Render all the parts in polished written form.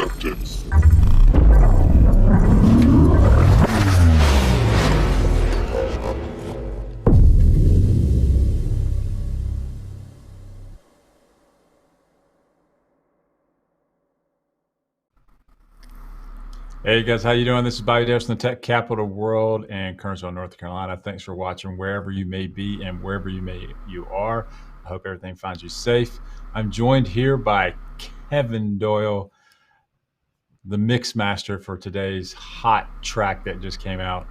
acceptance. Hey guys, how you doing? This is Bobby Davis from the Tech Capital World in Kernersville, North Carolina. Thanks for watching wherever you may be and wherever you are. I hope everything finds you safe. I'm joined here by Kevin Doyle, the mix master for today's hot track that just came out.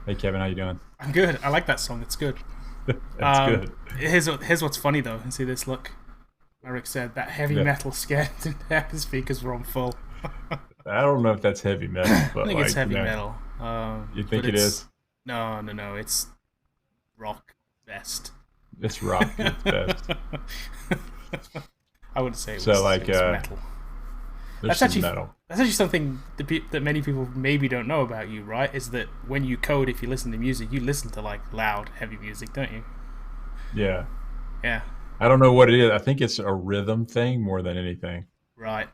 Hey Kevin, how you doing? I'm good. I like that song. It's good. That's good. Here's what's funny though. See this? Look, Eric said that heavy metal scared his speakers were on full. I don't know if that's heavy metal, but I think it's heavy metal. You think it is? No. It's rock best. It's rock at best. I wouldn't say it was, so like it was metal. There's some metal. That's actually something that many people maybe don't know about you, right? Is that when you code, if you listen to music, you listen to like loud, heavy music, don't you? Yeah. Yeah. I don't know what it is. I think it's a rhythm thing more than anything. Right.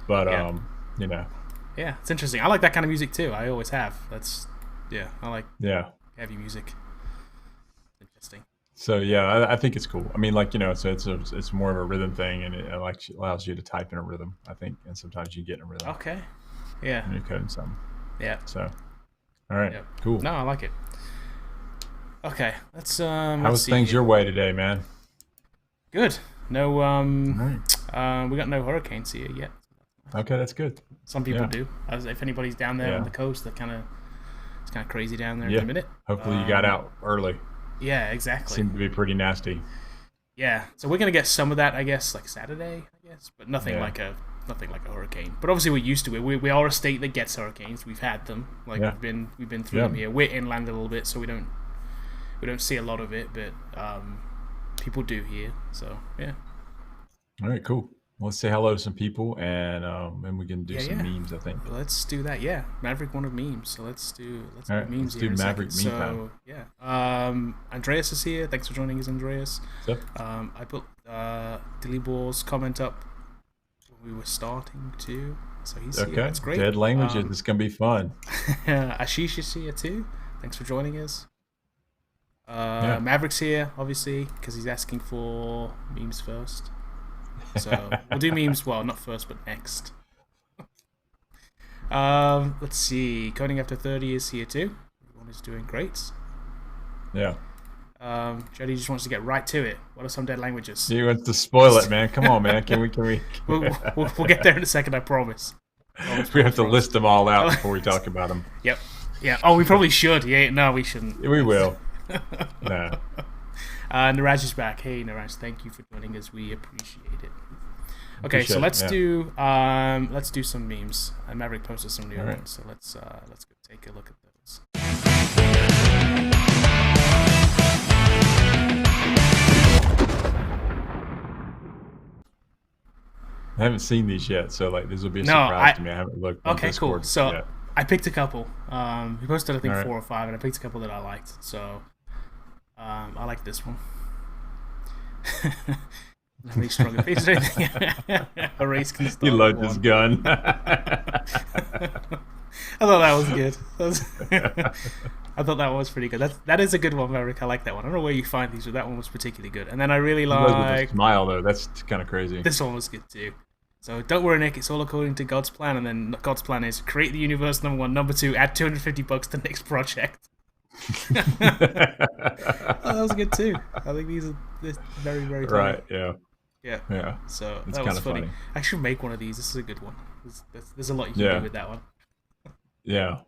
But yeah. Yeah, it's interesting. I like that kind of music too. I always have. I like heavy music. Interesting. So yeah, I think it's cool. I mean, like so it's more of a rhythm thing, and it allows you to type in a rhythm. I think, and sometimes you get in a rhythm. Okay. Yeah. And you're coding something. Yeah. So, all right, cool. No, I like it. Okay, let's. How was things your way today, man? Good. No. Right. We got no hurricanes here yet. Okay, that's good. Some people do. As if anybody's down there on the coast, it's kind of crazy down there in a minute. Hopefully you got out early. Yeah, exactly. Seemed to be pretty nasty. Yeah, so we're gonna get some of that, I guess, like Saturday, but nothing like a hurricane. But obviously we're used to it. We are a state that gets hurricanes. We've had them. Like we've been through them here. We're inland a little bit, so we don't see a lot of it, but people do here. So yeah. All right, cool. Let's say hello to some people, and we can do some memes. I think. Let's do that. Yeah, Maverick wanted memes, so let's do memes. Let's do Maverick meme time. So yeah, Andreas is here. Thanks for joining us, Andreas. What's up? I put Dilly Ball's comment up when we were starting too, so he's here. That's great. Dead languages. It's gonna be fun. Ashish is here too. Thanks for joining us. Maverick's here, obviously, because he's asking for memes first. So we'll do memes. Well, not first, but next. Let's see. Coding After 30 is here too. Everyone is doing great. Yeah. Jody just wants to get right to it. What are some dead languages? You want to spoil it, man. Come on, man. Can we? We'll get there in a second, I promise. We have to list them all out before we talk about them. Yep. Yeah. Oh, we probably should. Yeah. No, we shouldn't. We will. No. Niraj is back. Hey, Niraj, thank you for joining us. We appreciate it. Okay, so let's do some memes. Maverick posted some new ones, so let's go take a look at those. I haven't seen these yet, so like this will be a surprise to me. I haven't looked. Okay, Discord cool. So yet. I picked a couple. We posted I think 4 or 5, and I picked a couple that I liked. So I like this one. Any stronger face or anything? Erase can start. You load this gun. I thought that was good. I thought that was pretty good. That is a good one, Maverick. I like that one. I don't know where you find these, but that one was particularly good. And then I really like smile though. That's kind of crazy. This one was good too. So don't worry, Nick. It's all according to God's plan. And then God's plan is create the universe. Number 1, number 2, add $250 to next project. That was good too. I think these are very, very funny. Right. Yeah. Yeah. So it's that was funny. funny. I should make one of these. This is a good one. There's a lot you can do with that one. Yeah.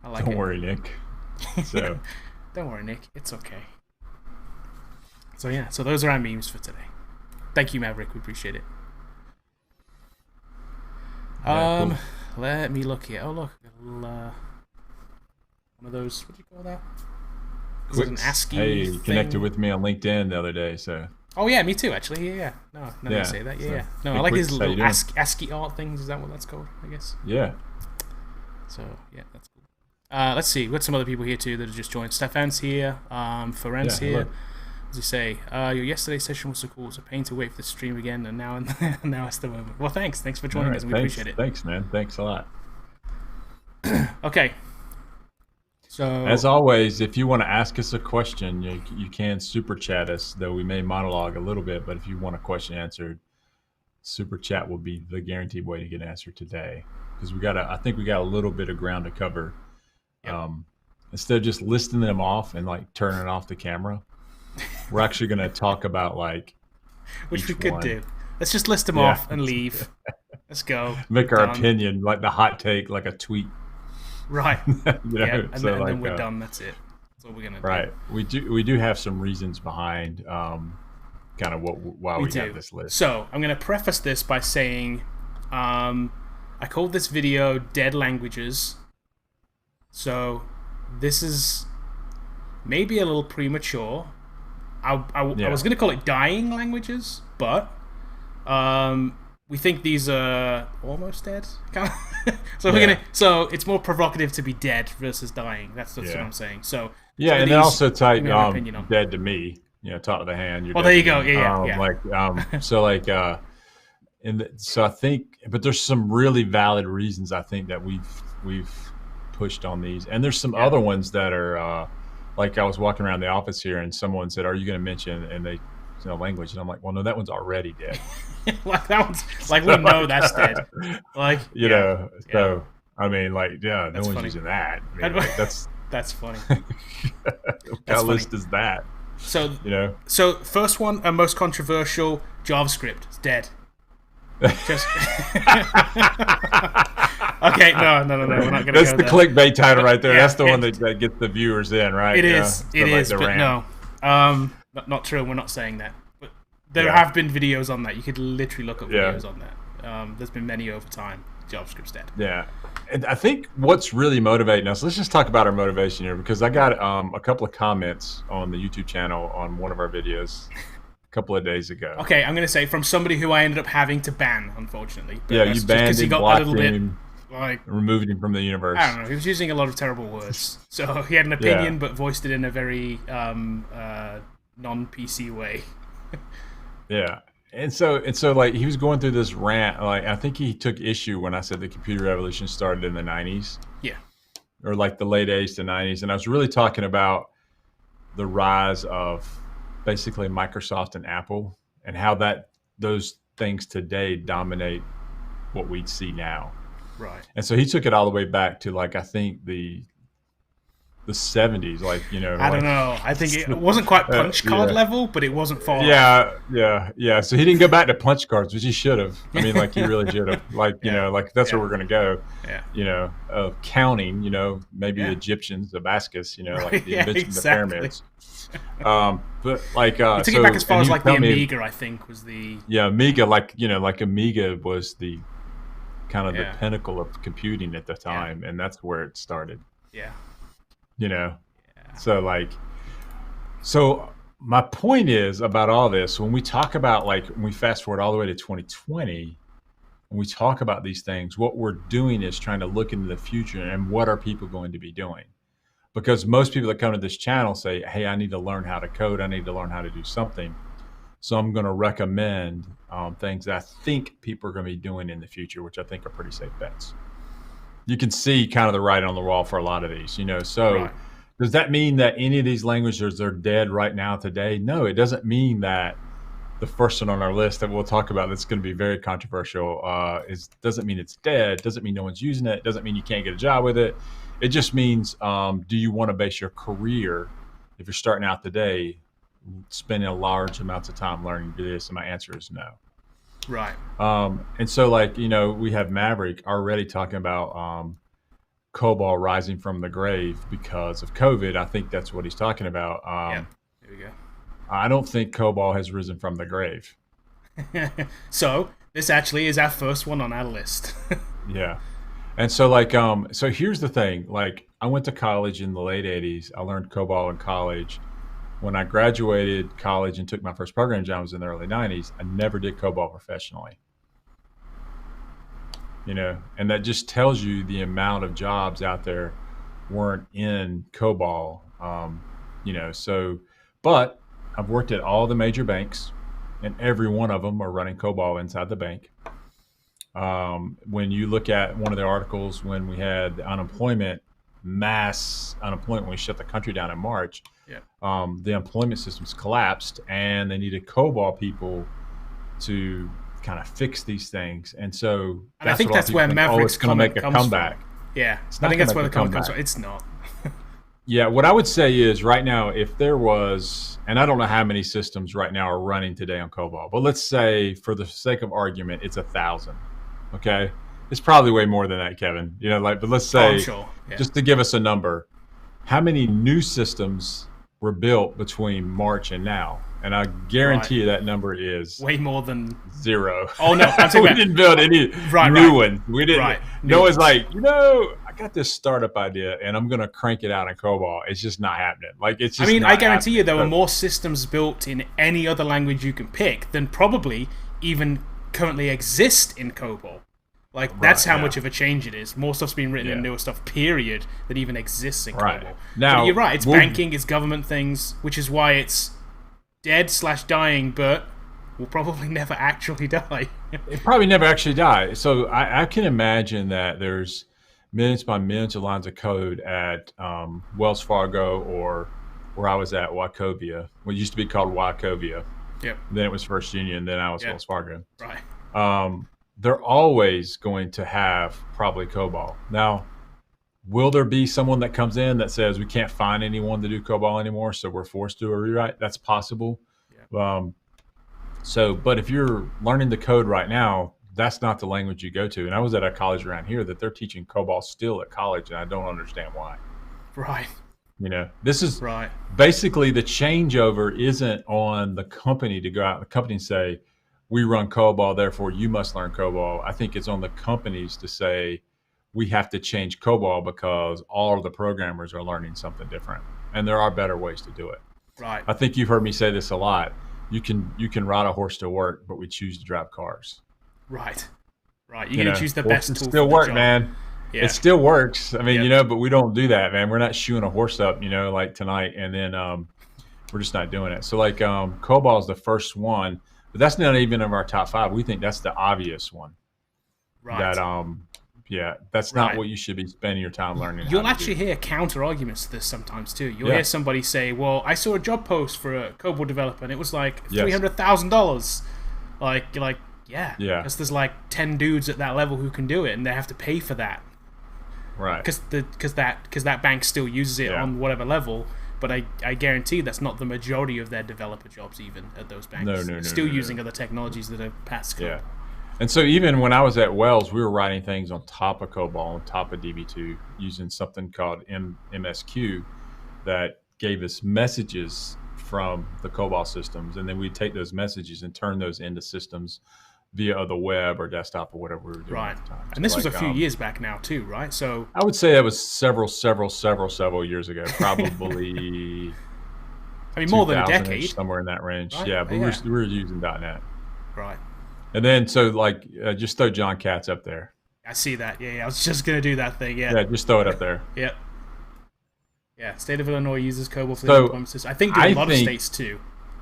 I like Don't it. worry, Nick. So. Don't worry, Nick. It's okay. So yeah. So those are our memes for today. Thank you, Maverick. We appreciate it. Cool. Let me look here. Oh look, a little, one of those. What do you call that? Is it an ASCII? Hey, you thing? connected with me on LinkedIn the other day, so. Oh yeah, me too. Actually, yeah. No, you say that. Yeah. No, I like these little ASCII art things. Is that what that's called? I guess. Yeah. So yeah, that's cool. Let's see. We've got some other people here too that have just joined. Stefan's here. Feren's here. does he say? Your yesterday's session was so cool. It's a pain to wait for the stream again, and now it's the moment. Well, thanks for joining us, and we appreciate it. Thanks, man. Thanks a lot. Okay. So, as always, if you want to ask us a question, you can super chat us, though we may monologue a little bit, but if you want a question answered, super chat will be the guaranteed way to get an answer today. Because I think we got a little bit of ground to cover. Yep. Instead of just listing them off and like turning off the camera, we're actually going to talk about like which we could do. Let's just list them off and leave. Let's go. Make our opinion, like the hot take, like a tweet. Right. And then we're done. That's it. That's all we're gonna do. Right. We do have some reasons behind kind of why we have this list. So I'm gonna preface this by saying, I called this video "Dead Languages." So this is maybe a little premature. I was gonna call it "Dying Languages," but we think these are almost dead. So it's more provocative to be dead versus dying. That's what I'm saying. So and then also type dead to me. Talk to the hand. Well, there you go. So I think, but there's some really valid reasons I think that we've pushed on these, and there's some other ones that are like I was walking around the office here, and someone said, "Are you going to mention?" And they language, and I'm like, well, no, that one's already dead. Like that one's like we know that's dead. Like so I mean, like no one's funny. Using that. I mean, like, that's funny. What kind of list is that? So So first one, most controversial, JavaScript. It's dead. Just okay, no, we're not gonna. That's the clickbait title right there. That's the one that gets the viewers in, right? It is. It is, but no. Not true. We're not saying that. But there have been videos on that. You could literally look up videos on that. There's been many over time. JavaScript's dead. Yeah. And I think what's really motivating us, let's just talk about our motivation here, because I got a couple of comments on the YouTube channel on one of our videos a couple of days ago. Okay, I'm going to say from somebody who I ended up having to ban, unfortunately. But you banned him, blocked him, removed him from the universe. I don't know. He was using a lot of terrible words. So he had an opinion, but voiced it in a very non-PC way. And so like he was going through this rant. Like I think he took issue when I said the computer revolution started in the 90s. Yeah. Or like the late 80s to 90s. And I was really talking about the rise of basically Microsoft and Apple and how those things today dominate what we'd see now. Right. And so he took it all the way back to like I think the 70s, like I don't know. I think it wasn't quite punch card level, but it wasn't far. Yeah. So he didn't go back to punch cards, which he should have. I mean, like he really should have. Like like that's where we're gonna go. Yeah. Counting. Maybe Egyptians, Abacus. Like the invention of the pyramids. But like he took it back as far as like the Amiga, I think, was the Amiga. Like like Amiga was the kind of the pinnacle of computing at the time, and that's where it started. Yeah. So my point is about all this, when we talk about when we fast forward all the way to 2020, when we talk about these things, what we're doing is trying to look into the future and what are people going to be doing? Because most people that come to this channel say, hey, I need to learn how to code. I need to learn how to do something. So I'm going to recommend things that I think people are going to be doing in the future, which I think are pretty safe bets. You can see kind of the writing on the wall for a lot of these, So does that mean that any of these languages are dead right now today? No, it doesn't mean that the first one on our list that we'll talk about that's going to be very controversial doesn't mean it's dead. Doesn't mean no one's using it. Doesn't mean you can't get a job with it. It just means do you want to base your career, if you're starting out today, spending a large amounts of time learning to do this? And my answer is no. Right. And so we have Maverick already talking about Cobol rising from the grave because of COVID. I think that's what he's talking about. There we go. I don't think Cobol has risen from the grave. So this actually is our first one on our list. Yeah. And so so here's the thing. I went to college in the late 80s. I learned Cobol in college. When I graduated college and took my first programming job was in the early 90s, I never did Cobol professionally. And that just tells you the amount of jobs out there weren't in Cobol. But I've worked at all the major banks, and every one of them are running COBOL inside the bank. When you look at one of the articles when we had mass unemployment, when we shut the country down in March, the employment systems collapsed, and they needed COBOL people to kind of fix these things. And so I think that's where Maverick's going to make a comeback. Yeah, I think that's where the comment comes from. It's not. Yeah, what I would say is right now, if there was, and I don't know how many systems right now are running today on COBOL, but let's say for the sake of argument, it's 1,000. Okay, it's probably way more than that, Kevin. But let's say, just to give us a number, how many new systems were built between March and now? And I guarantee you that number is way more than 0. Oh no, we didn't build any new ones. We didn't. No one's like, I got this startup idea and I'm gonna crank it out in COBOL. It's just not happening. It's just. I guarantee you there were more systems built in any other language you can pick than probably even currently exist in COBOL. That's how much of a change it is. More stuff's been written in newer stuff, period, that even exists in COBOL. Now, but you're right. It's banking, it's government things, which is why it's dead/dying, but will probably never actually die. It probably never actually die. So I can imagine that there's millions by millions of lines of code at Wells Fargo or where I was at, Wachovia. What used to be called Wachovia. Yep. Then it was First Union. Then I was Wells Fargo. Right. They're always going to have probably COBOL. Now, will there be someone that comes in that says we can't find anyone to do COBOL anymore, so we're forced to do a rewrite? That's possible. Yeah. But if you're learning the code right now, that's not the language you go to. And I was at a college around here that they're teaching COBOL still at college, and I don't understand why. Right. This is basically the changeover isn't on the company to go out and the company and say, we run COBOL, therefore you must learn COBOL. I think it's on the companies to say, we have to change COBOL because all of the programmers are learning something different, and there are better ways to do it. Right. I think you've heard me say this a lot. You can ride a horse to work, but we choose to drive cars. Right. You're gonna choose the best tool. Still for work, the job. Man. Yeah. It still works. I mean, but we don't do that, man. We're not shoeing a horse up, like tonight, and then we're just not doing it. So COBOL is the first one, but that's not even in our top 5. We think that's the obvious one. Right. That that's not what you should be spending your time learning. You'll actually hear counter arguments to this sometimes too. You'll hear somebody say, "Well, I saw a job post for a COBOL developer, and it was like $300,000." Because there's 10 dudes at that level who can do it, and they have to pay for that. Right. Because that bank still uses it on whatever level. But I guarantee that's not the majority of their developer jobs even at those banks. No. Still using other technologies that are past COBOL. Yeah. And so even when I was at Wells, we were writing things on top of COBOL, on top of DB2, using something called MSQ that gave us messages from the COBOL systems. And then we'd take those messages and turn those into systems via the web or desktop or whatever we were doing at the time. And this was a few years back now too, right? So I would say that was several years ago, probably. More than a decade, somewhere in that range. Right? Yeah, but we were using .NET. Right. And then just throw John Katz up there. I see that. Yeah. I was just gonna do that thing. Yeah. Yeah, just throw it up there. Yep. Yeah. State of Illinois uses COBOL for the unemployment system. I think a lot of states too.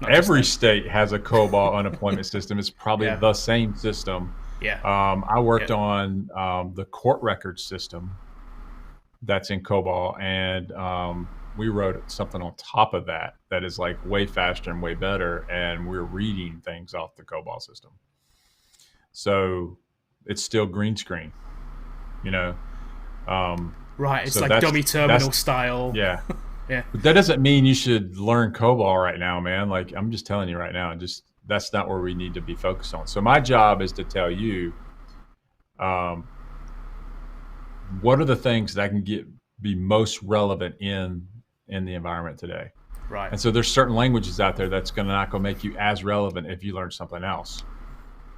Every state has a COBOL unemployment system. It's probably the same system. Yeah. I worked on the court record system that's in COBOL, and we wrote something on top of that is way faster and way better, and we're reading things off the COBOL system. So it's still green screen, Right, it's dummy terminal style. Yeah. Yeah. But that doesn't mean you should learn COBOL right now, man. I'm just telling you right now, that's not where we need to be focused on. So my job is to tell you, what are the things that I can be most relevant in the environment today. Right. And so there's certain languages out there that's not going to make you as relevant if you learn something else.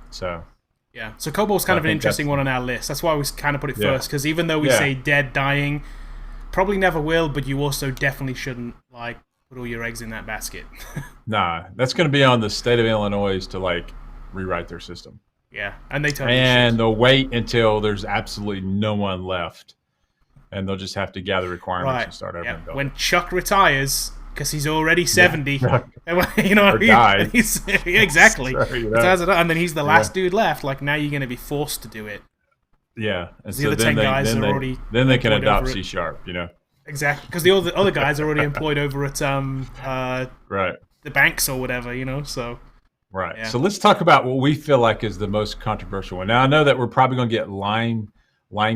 So. Yeah. So COBOL's kind of an interesting one on our list. That's why we kind of put it first, because even though we say dead, dying, probably never will, but you also definitely shouldn't put all your eggs in that basket. Nah, that's going to be on the state of Illinois to rewrite their system. Yeah, and they tell you. And they'll wait until there's absolutely no one left, and they'll just have to gather requirements and start over. When Chuck retires, because he's already 70. Yeah. You know, Or died. Exactly. So, And then he's the last dude left. Like, now you're going to be forced to do it. Yeah, and The so other 10 guys are already then they can employed adopt over C it. sharp. Exactly, because the other guys are already employed over at Right. the banks or whatever, So Right. yeah. So let's talk about what we feel like is the most controversial one. Now I know that we're probably going to get line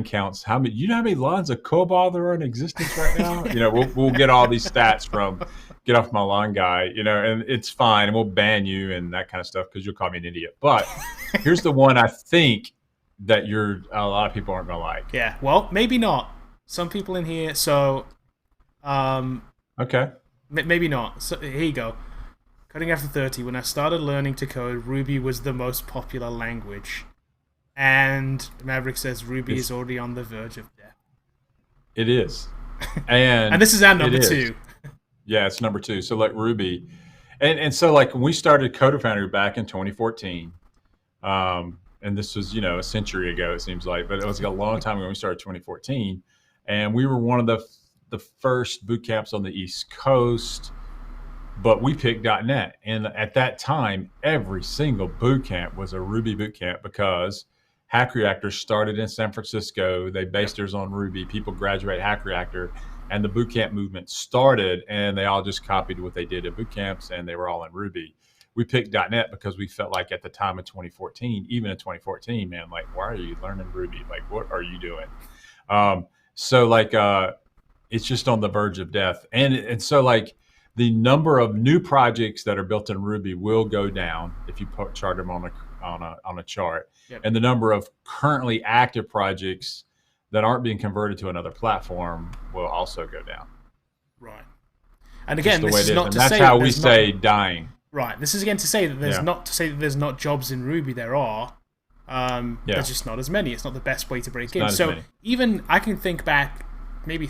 counts. How many? You know how many lines of Cobol there are in existence right now? We'll get all these stats from Get Off My Lawn guy. And it's fine, and we'll ban you and that kind of stuff because you'll call me an idiot. But here's the one I think that a lot of people aren't going to like. Yeah. Well, maybe not. Some people in here. So, okay. Maybe not. So here you go. Coding after 30. When I started learning to code, Ruby was the most popular language. And Maverick says Ruby is already on the verge of death. It is. And this is our number 2. Yeah, it's number 2. So like Ruby. And so like when we started Coder Foundry back in 2014, and this was, a century ago, it seems like, but it was a long time ago when we started 2014. And we were one of the first boot camps on the East Coast. But we picked .NET, and at that time, every single boot camp was a Ruby boot camp because Hack Reactor started in San Francisco. They based theirs on Ruby. People graduate Hack Reactor, and the boot camp movement started, and they all just copied what they did at boot camps, and they were all in Ruby. We picked .NET because we felt like at the time of 2014, even in 2014, man, like, why are you learning Ruby? Like, what are you doing? So like, it's just on the verge of death, and so like. The number of new projects that are built in Ruby will go down if you chart them on a chart, and the number of currently active projects that aren't being converted to another platform will also go down. Right, and again, this is not to that's say how we say dying. Right, this is again to say that there's not to say that there's not jobs in Ruby. There are. There's just not as many. It's not the best way to break in. So even I can think back, maybe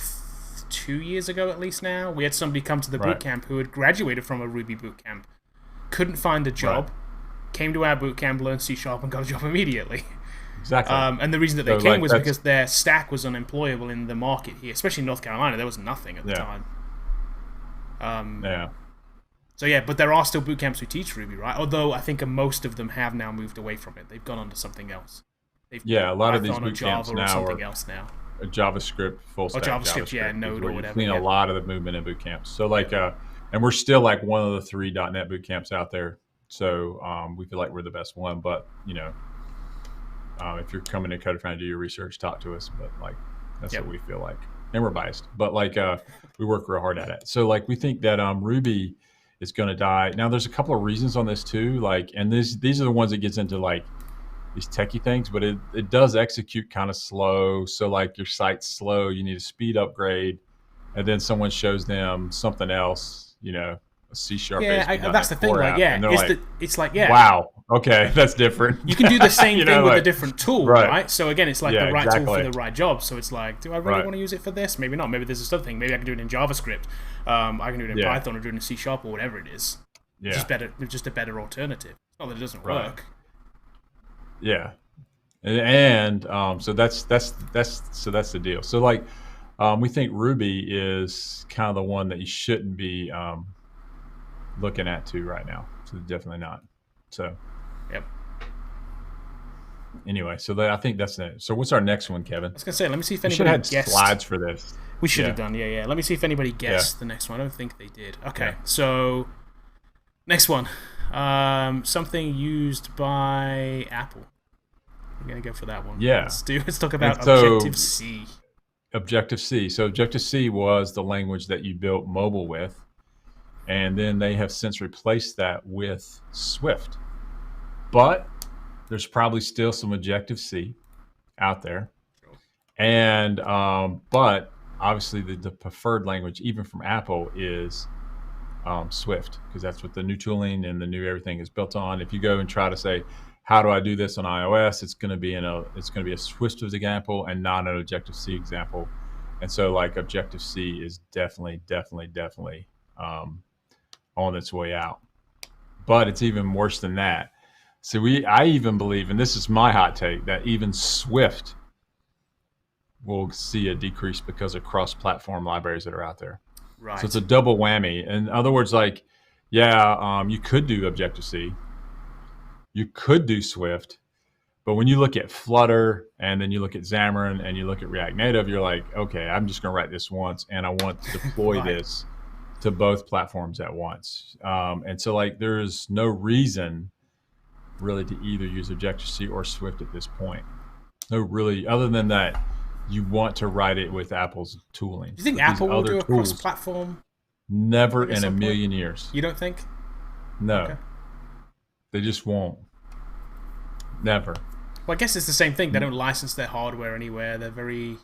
2 years ago at least now, we had somebody come to the boot camp who had graduated from a Ruby boot camp, couldn't find a job, came to our boot camp, learned C# and got a job immediately. Exactly. And the reason that they came was because their stack was unemployable in the market here, especially in North Carolina. There was nothing at the time. So yeah, but there are still boot camps who teach Ruby, right? Although I think most of them have now moved away from it. They've gone on to something else. A lot of these boot camps now something else now. A JavaScript, full stack JavaScript, Node or whatever. We've seen a lot of the movement in boot camps. So like, and we're still like one of the 3 .NET boot camps out there. So we feel like we're the best one. But if you're coming to Coder Foundry to do your research, talk to us. But like, that's what we feel like, and we're biased. But like, we work real hard at it. So like, we think that Ruby is going to die. Now, there's a couple of reasons on this too. Like, and these are the ones that gets into like these techie things, but it does execute kind of slow. So like your site's slow, you need a speed upgrade, and then someone shows them something else, a C#. That's the thing. Like, it's like, wow, okay, that's different. You can do the same thing with a different tool, right? So again, it's like the right tool for the right job. So it's like, do I really want to use it for this? Maybe not. Maybe there's this other thing. Maybe I can do it in JavaScript. I can do it in Python or do it in C# or whatever it is. Yeah. Just a better alternative. It's not that it doesn't work. Yeah, and so that's the deal. So like, we think Ruby is kind of the one that you shouldn't be looking at too right now. So definitely not. So, anyway, so I think that's it. So what's our next one, Kevin? I was gonna say, let me see if anybody guessed. Slides for this. We should have done. Yeah. Let me see if anybody guessed the next one. I don't think they did. Okay, so next one. Something used by Apple. I'm gonna go for that one. Yeah. Let's talk about Objective-C. Objective-C. So Objective-C was the language that you built mobile with, and then they have since replaced that with Swift. But there's probably still some Objective-C out there, and but obviously the preferred language, even from Apple, is Swift, because that's what the new tooling and the new everything is built on. If you go and try to say, how do I do this on iOS? It's going to be a Swift example and not an Objective-C example. And so like Objective-C is definitely on its way out. But it's even worse than that. So I even believe, and this is my hot take, that even Swift will see a decrease because of cross-platform libraries that are out there. So it's Right. a double whammy. In other words, like, yeah, you could do Objective C, you could do Swift, but when you look at Flutter and then you look at Xamarin and you look at React Native, you're like, okay, I'm just going to write this once, and I want to deploy Right. this to both platforms at once. And so, like, there's no reason really to either use Objective C or Swift at this point. No, really, other than that, you want to write it with Apple's tooling. Do you think But these Apple will other do a tools, cross-platform never thing at in a some point? million years. You don't think? No, Okay. they just won't. Never. Well, I guess it's the same thing. They don't license their hardware anywhere. They're very,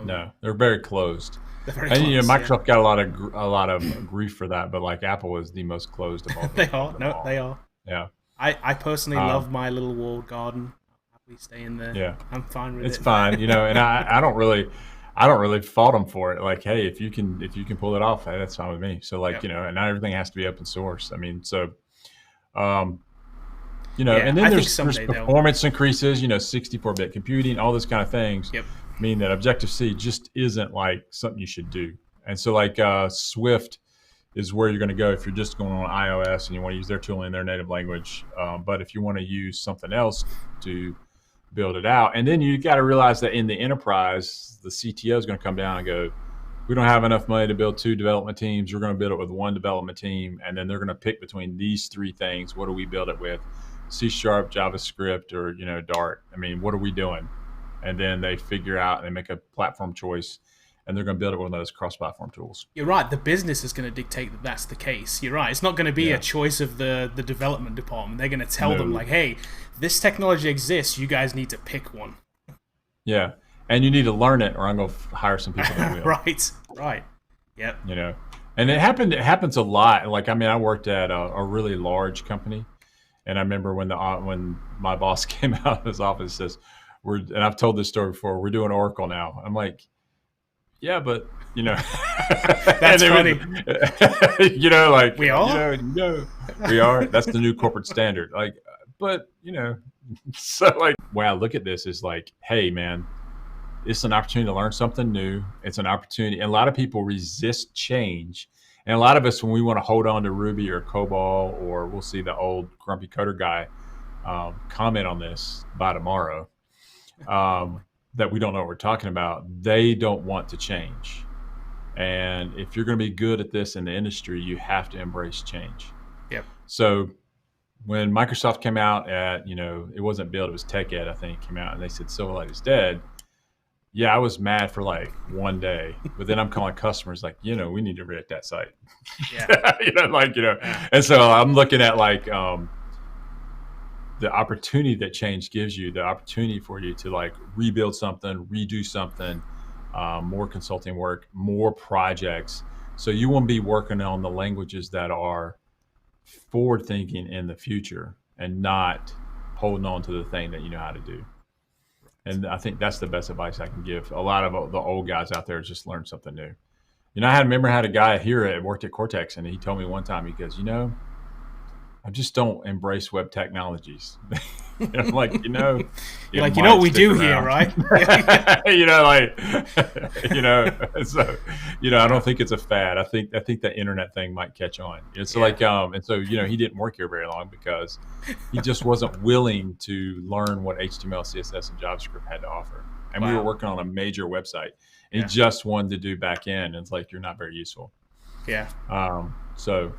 No, they're very closed. they're very And close. Microsoft got a lot of grief for that, but like Apple is the most closed of all. They are. No, they are. Yeah. I personally love my little walled garden. I'll happily stay in there. Yeah. I'm fine with It's it. fine, and I don't really fault them for it. Like, hey, if you can pull it off, hey, that's fine with me. So like, Yep. and not everything has to be open source. I mean, so Yeah, and then I think there's someday they'll. performance increases, 64-bit computing, all those kind of things Yep. mean that Objective C just isn't like something you should do. And so like Swift is where you're going to go if you're just going on iOS and you want to use their tooling in their native language. But if you want to use something else to build it out, and then you got to realize that in the enterprise, the CTO is going to come down and go, we don't have enough money to build 2 development teams. We're going to build it with 1 development team, and then they're going to pick between these 3 things. What do we build it with? C#, JavaScript, or Dart. I mean, what are we doing? And then they figure out and they make a platform choice, and they're going to build it with one of those cross-platform tools. You're right. The business is going to dictate that that's the case. You're right. It's not going to be a choice of the development department. They're going to tell them like, hey, this technology exists. You guys need to pick one. Yeah, and you need to learn it, or I'm going to hire some people that will. Right. Right. Yep. And it happens a lot. Like, I mean, I worked at a really large company. And I remember when my boss came out of his office and says, and I've told this story before, we're doing Oracle now. I'm like, yeah, but that's funny. Like, we are, we are. That's the new corporate standard. Like, but so like, wow, look at this. Is like, hey, man, it's an opportunity to learn something new. It's an opportunity. And a lot of people resist change. And a lot of us, when we want to hold on to Ruby or Cobol, or we'll see the old grumpy coder guy comment on this by tomorrow, that we don't know what we're talking about, they don't want to change. And if you're going to be good at this in the industry, you have to embrace change. Yep. So when Microsoft came out at, it wasn't Build, it was TechEd, I think, came out, and they said Silverlight is dead. Yeah, I was mad for like one day, but then I'm calling customers like, we need to react that site. Yeah. Yeah. And so I'm looking at like the opportunity that change gives you, the opportunity for you to like rebuild something, redo something, more consulting work, more projects. So you want to be working on the languages that are forward thinking in the future and not holding on to the thing that you know how to do. And I think that's the best advice I can give. A lot of the old guys out there just learn something new. I remember I had a guy here that worked at Cortex, and he told me one time, he goes, I just don't embrace web technologies. I'm like, you're like, what we do here, right? So, I don't think it's a fad. I think that internet thing might catch on. It's like, and so, he didn't work here very long because he just wasn't willing to learn what HTML, CSS, and JavaScript had to offer. And we were working on a major website, and he just wanted to do back end. And it's like, you're not very useful. Yeah. So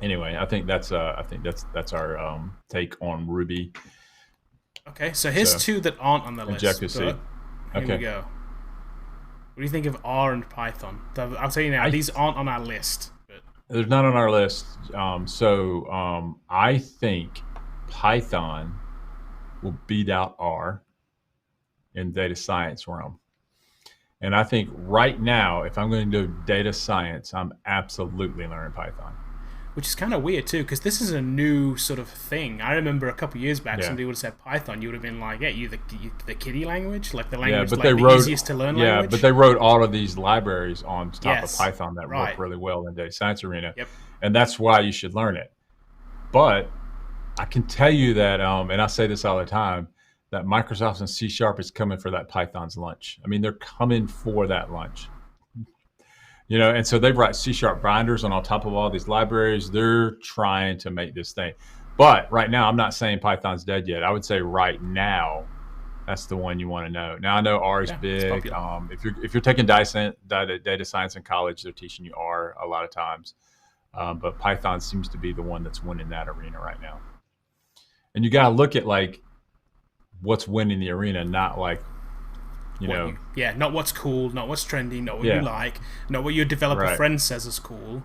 anyway, I think that's our take on Ruby. Okay, so here's 2 that aren't on the list. Objective-C. Here we go. What do you think of R and Python? I'll tell you now, these aren't on our list. But they're not on our list. I think Python will beat out R in data science realm. And I think right now, if I'm going to do data science, I'm absolutely learning Python. Which is kind of weird too, because this is a new sort of thing. I remember a couple of years back, somebody would have said Python. You would have been like, "Yeah, the kiddie language, like the language, the easiest to learn language." Yeah, but they wrote all of these libraries on top of Python that work really well in the data science arena. Yep. And that's why you should learn it. But I can tell you that, and I say this all the time, that Microsoft and C# is coming for that Python's lunch. I mean, they're coming for that lunch. And so they write C# binders on top of all these libraries. They're trying to make this thing. But right now, I'm not saying Python's dead yet. I would say right now, that's the one you want to know. Now I know R is big. If you're taking data science in college, they're teaching you R a lot of times. But Python seems to be the one that's winning that arena right now. And you got to look at like what's winning the arena, not like not what's cool, not what's trendy, not what you like, not what your developer friend says is cool.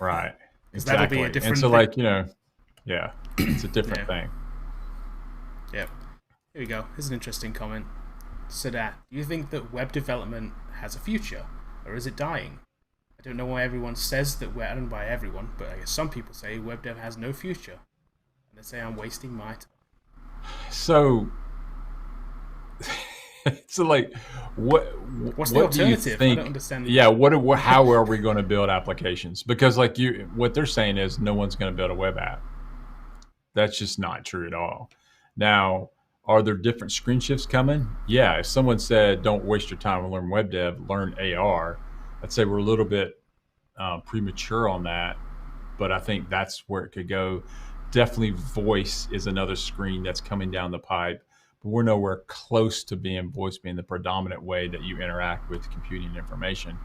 Right. Because that'll be a different. And so, like it's a different thing. Yeah. Here we go. Here's an interesting comment. Sadat, do you think that web development has a future, or is it dying? I don't know why everyone says that. I don't know why everyone, but I guess some people say web dev has no future, and they say I'm wasting my time. So like, what's the alternative? I don't understand. Yeah, how are we going to build applications? Because like what they're saying is no one's going to build a web app. That's just not true at all. Now, are there different screen shifts coming? Yeah. If someone said, don't waste your time and learn web dev, learn AR, I'd say we're a little bit premature on that. But I think that's where it could go. Definitely voice is another screen that's coming down the pipe. But we're nowhere close to voice being the predominant way that you interact with computing information.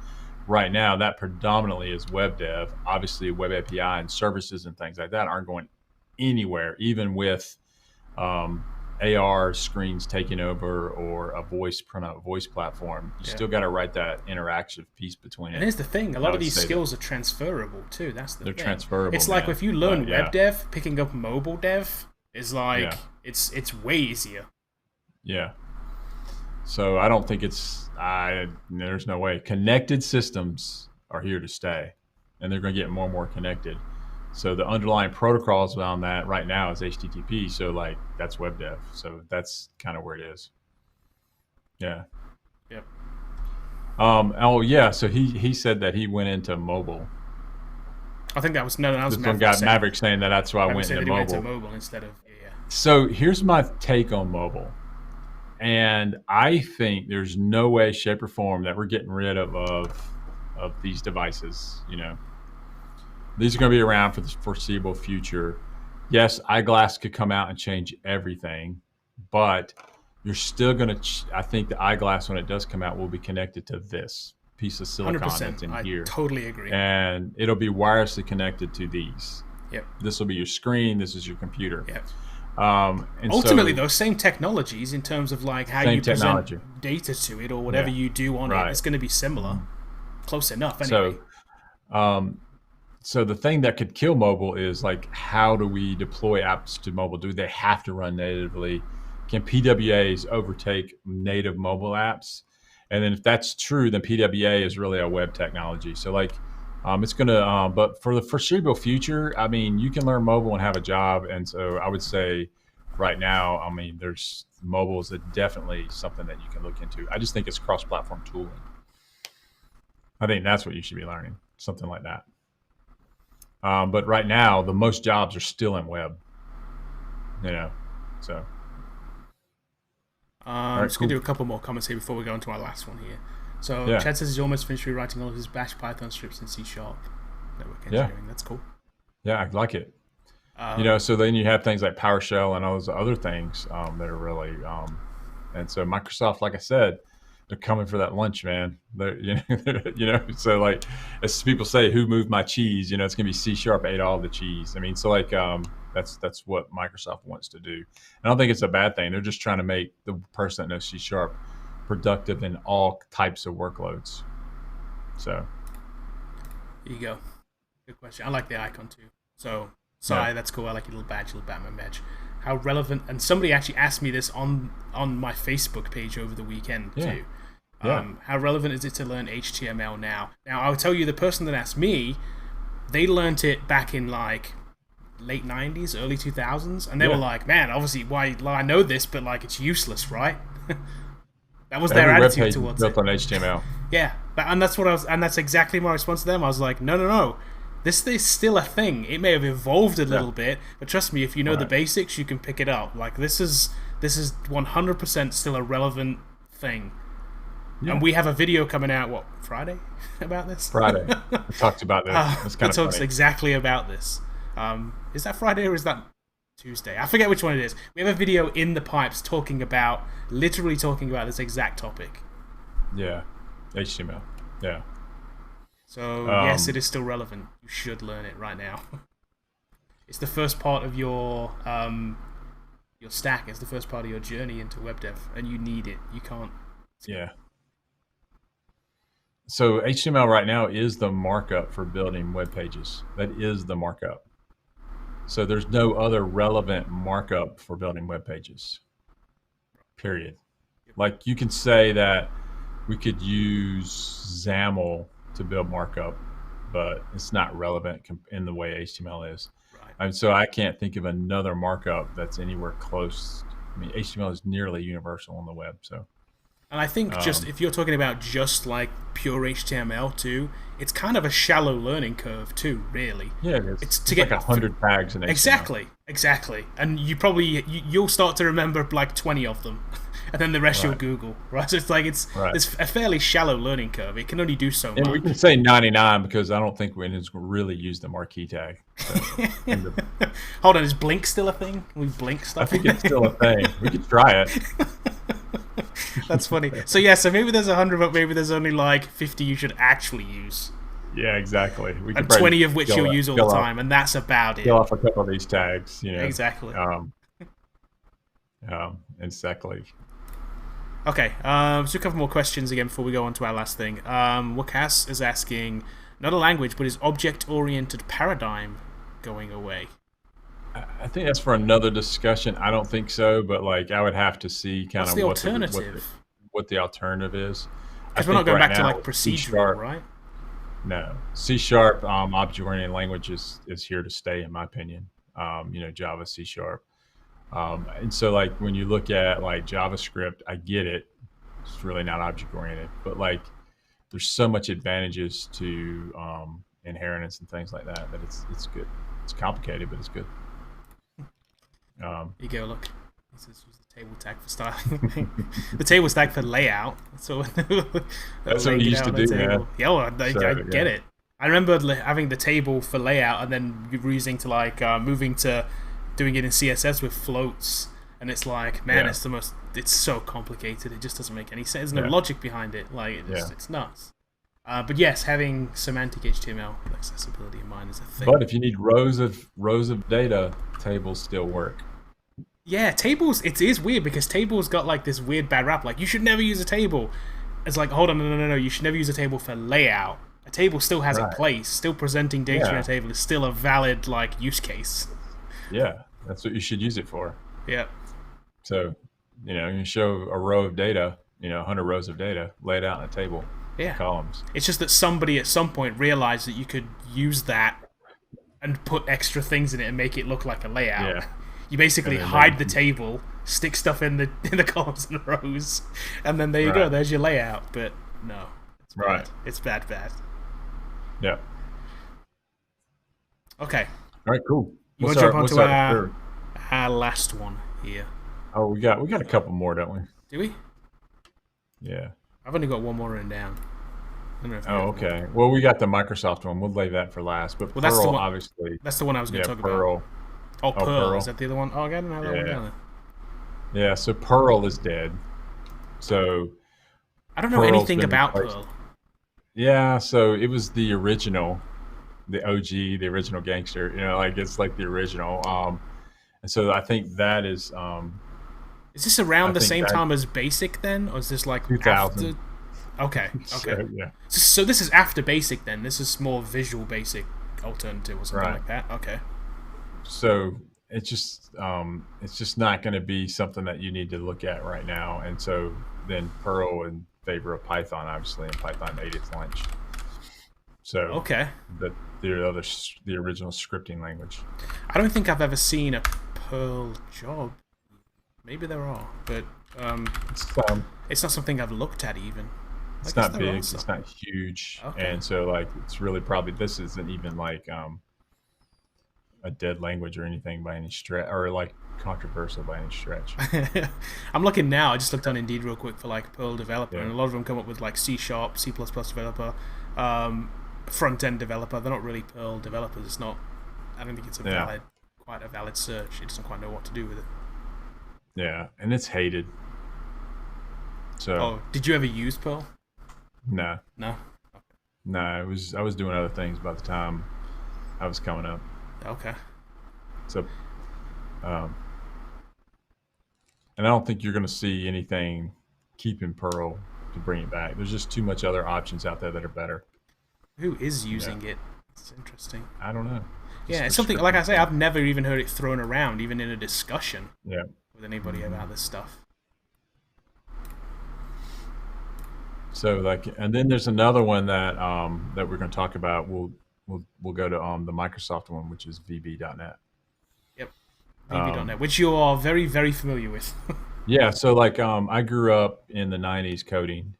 Right now, that predominantly is web dev. Obviously, web API and services and things like that aren't going anywhere, even with AR screens taking over or a voice platform. You still got to write that interactive piece between it. And here's the thing: a lot of these skills are transferable too. That's the thing. They're transferable. It's like if you learn web dev, picking up mobile dev is like it's way easier. Yeah. So I don't think there's no way. Connected systems are here to stay, and they're going to get more and more connected. So the underlying protocols around that right now is HTTP. So like that's web dev. So that's kind of where it is. Yeah. Yep. So he said that he went into mobile. I think that was Maverick saying that's why I went into mobile. Went to mobile instead of So here's my take on mobile. And I think there's no way, shape, or form that we're getting rid of these devices. These are going to be around for the foreseeable future. Yes, eyeglass could come out and change everything, but you're still going to. I think the eyeglass, when it does come out, will be connected to this piece of silicon that's in here. I totally agree. And it'll be wirelessly connected to these. Yep. This will be your screen. This is your computer. Yep. And ultimately, those same technologies in terms of like how you present data to it or whatever you do on it, it's going to be similar, close enough anyway. So the thing that could kill mobile is like, how do we deploy apps to mobile? Do they have to run natively? Can PWAs overtake native mobile apps? And then if that's true, then PWA is really a web technology. So like, it's going to, but for the foreseeable future, I mean, you can learn mobile and have a job. And so I would say right now, I mean, there's mobile is definitely something that you can look into. I just think it's cross-platform tooling. I think that's what you should be learning, something like that. But right now, the most jobs are still in web, so. I'm just going to do a couple more comments here before we go into our last one here. So Chad says he's almost finished rewriting all of his Bash Python scripts in C# network engineering. That's cool. Yeah, I like it. So then you have things like PowerShell and all those other things that are really, and so Microsoft, like I said, they're coming for that lunch, man. So like, as people say, who moved my cheese? It's gonna be C# ate all the cheese. I mean, so like, that's what Microsoft wants to do. I don't think it's a bad thing. They're just trying to make the person that knows C# productive in all types of workloads. So here you go. Good question. I like the icon too. So sorry, that's cool. I like your little badge, little Batman badge. How relevant? And somebody actually asked me this on my Facebook page over the weekend too. How relevant is it to learn HTML now? Now I'll tell you, the person that asked me, they learnt it back in like late 90s, early 2000s, and they were like, "Man, obviously, why? I know this, but like it's useless, right?" That was their attitude towards it. Built on HTML. Yeah, and that's exactly my response to them. I was like, no. This is still a thing. It may have evolved a little bit, but trust me, if you know the basics, you can pick it up. Like this is 100% still a relevant thing. Yeah. And we have a video coming out, what, Friday? About this? Friday. It talks about this. It's kind it of talks funny. exactly about this. Is that Friday or is that Tuesday? I forget which one it is. We have a video in the pipes literally talking about this exact topic. Yeah. HTML. Yeah. So, yes, it is still relevant. You should learn it right now. It's the first part of your stack. It's the first part of your journey into web dev, and you need it. You can't. Yeah. So HTML right now is the markup for building web pages. That is the markup. So there's no other relevant markup for building web pages. Period. Like you can say that we could use XAML to build markup, but it's not relevant in the way HTML is. Right. And so I can't think of another markup that's anywhere close. I mean, HTML is nearly universal on the web. So. And I think just if you're talking about just like pure HTML too, it's kind of a shallow learning curve too, really. Yeah, it is. It's to it's get like 100 tags in HTML. Exactly. And you'll start to remember like 20 of them, and then the rest you'll Google, right? So it's like it's a fairly shallow learning curve. It can only do so much. And we can say 99 because I don't think we really use the marquee tag. So, Hold on, is blink still a thing? Can we blink stuff? I think it's still a thing. We could try it. That's funny. So maybe there's 100, but maybe there's only like 50 you should actually use. Yeah, exactly. And 20 of which you'll use all the time, and that's about it. Kill off a couple of these tags, Exactly. Exactly. Okay, so a couple more questions again before we go on to our last thing. Wakas is asking, not a language, but is object-oriented paradigm going away? I think that's for another discussion. I don't think so, but like I would have to see kind of what the alternative is. Because we're not going back to like procedural, right? No, C# object-oriented language is here to stay, in my opinion. Java, C#. And so like when you look at like JavaScript, I get it. It's really not object-oriented, but like there's so much advantages to inheritance and things like that it's good. It's complicated, but it's good. Here you go, look. This is the table tag for styling. The table tag for layout. That's what we used to do, man. Yeah, I get it. I remember having the table for layout and then using to like moving to doing it in CSS with floats, and it's like, man, it's so complicated. It just doesn't make any sense. There's no logic behind it. Like it's nuts. But yes, having semantic HTML accessibility in mind is a thing. But if you need rows of data, tables still work. Yeah, tables, it is weird because tables got like this weird bad rap. Like, you should never use a table. It's like, hold on, no. You should never use a table for layout. A table still has a place. Still presenting data in a table is still a valid like use case. Yeah, that's what you should use it for. Yeah. So, you show a row of data, 100 rows of data, lay it out in a table. Yeah. Columns. It's just that somebody at some point realized that you could use that and put extra things in it and make it look like a layout. Yeah. You basically hide the table, stick stuff in the columns and rows, and then there you go. There's your layout. But no, it's bad. It's bad. Yeah. Okay. All right. Cool. You want to jump onto our last one here? Oh, we got a couple more, don't we? Do we? Yeah. I've only got one more written down. Okay. Well, we got the Microsoft one. We'll leave that for last. But Perl, obviously. That's the one I was going to talk Perl. about. Oh, Perl. Is that the other one? Oh, I didn't have that one down there. Yeah, so Perl is dead. So I don't know anything about Perl. Yeah, so it was the original, the OG, the original gangster. It's like the original. And so I think that is. Is this around the same time as Basic then, or is this like 2000? Okay. So, yeah. So this is after Basic then. This is more Visual Basic alternative or something like that. Okay. So it's just not going to be something that you need to look at right now. And so then Perl in favor of Python, obviously, and Python ate its lunch. So the original scripting language. I don't think I've ever seen a Perl job. Maybe there are, but it's not something I've looked at even. It's not big. It's not huge, and so like it's really probably this isn't even like a dead language or anything by any stretch, or like controversial by any stretch. I'm looking now. I just looked on Indeed real quick for like Perl developer, Yeah. and a lot of them come up with like C#, C++ developer, front end developer. They're not really Perl developers. It's not. I don't think it's quite a valid search. It doesn't quite know what to do with it. Yeah, and it's hated. So. Oh, did you ever use Perl? No. No. No, I was doing other things by the time I was coming up. Okay. So, and I don't think you're going to see anything keeping Perl to bring it back. There's just too much other options out there that are better. Who is using it? It's interesting. I don't know. Yeah, it's something, like I say, I've never even heard it thrown around, even in a discussion with anybody about this stuff. So like, and then there's another one that that we're going to talk about. We'll go to the Microsoft one, which is VB.net. Yep, VB.net, which you are very, very familiar with. Yeah, so like I grew up in the '90s coding.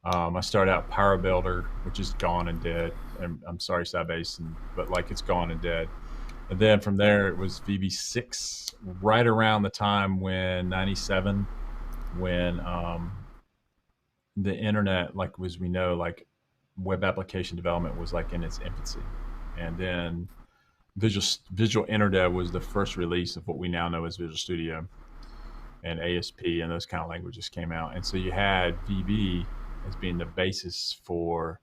I started out Power Builder, which is gone and dead. And I'm sorry, Sybase, but like it's gone and dead. And then from there it was VB6, right around the time when '97, when the internet, like as we know, like web application development was like in its infancy, and then Visual Internet was the first release of what we now know as Visual Studio, and ASP and those kind of languages came out, and so you had VB as being the basis for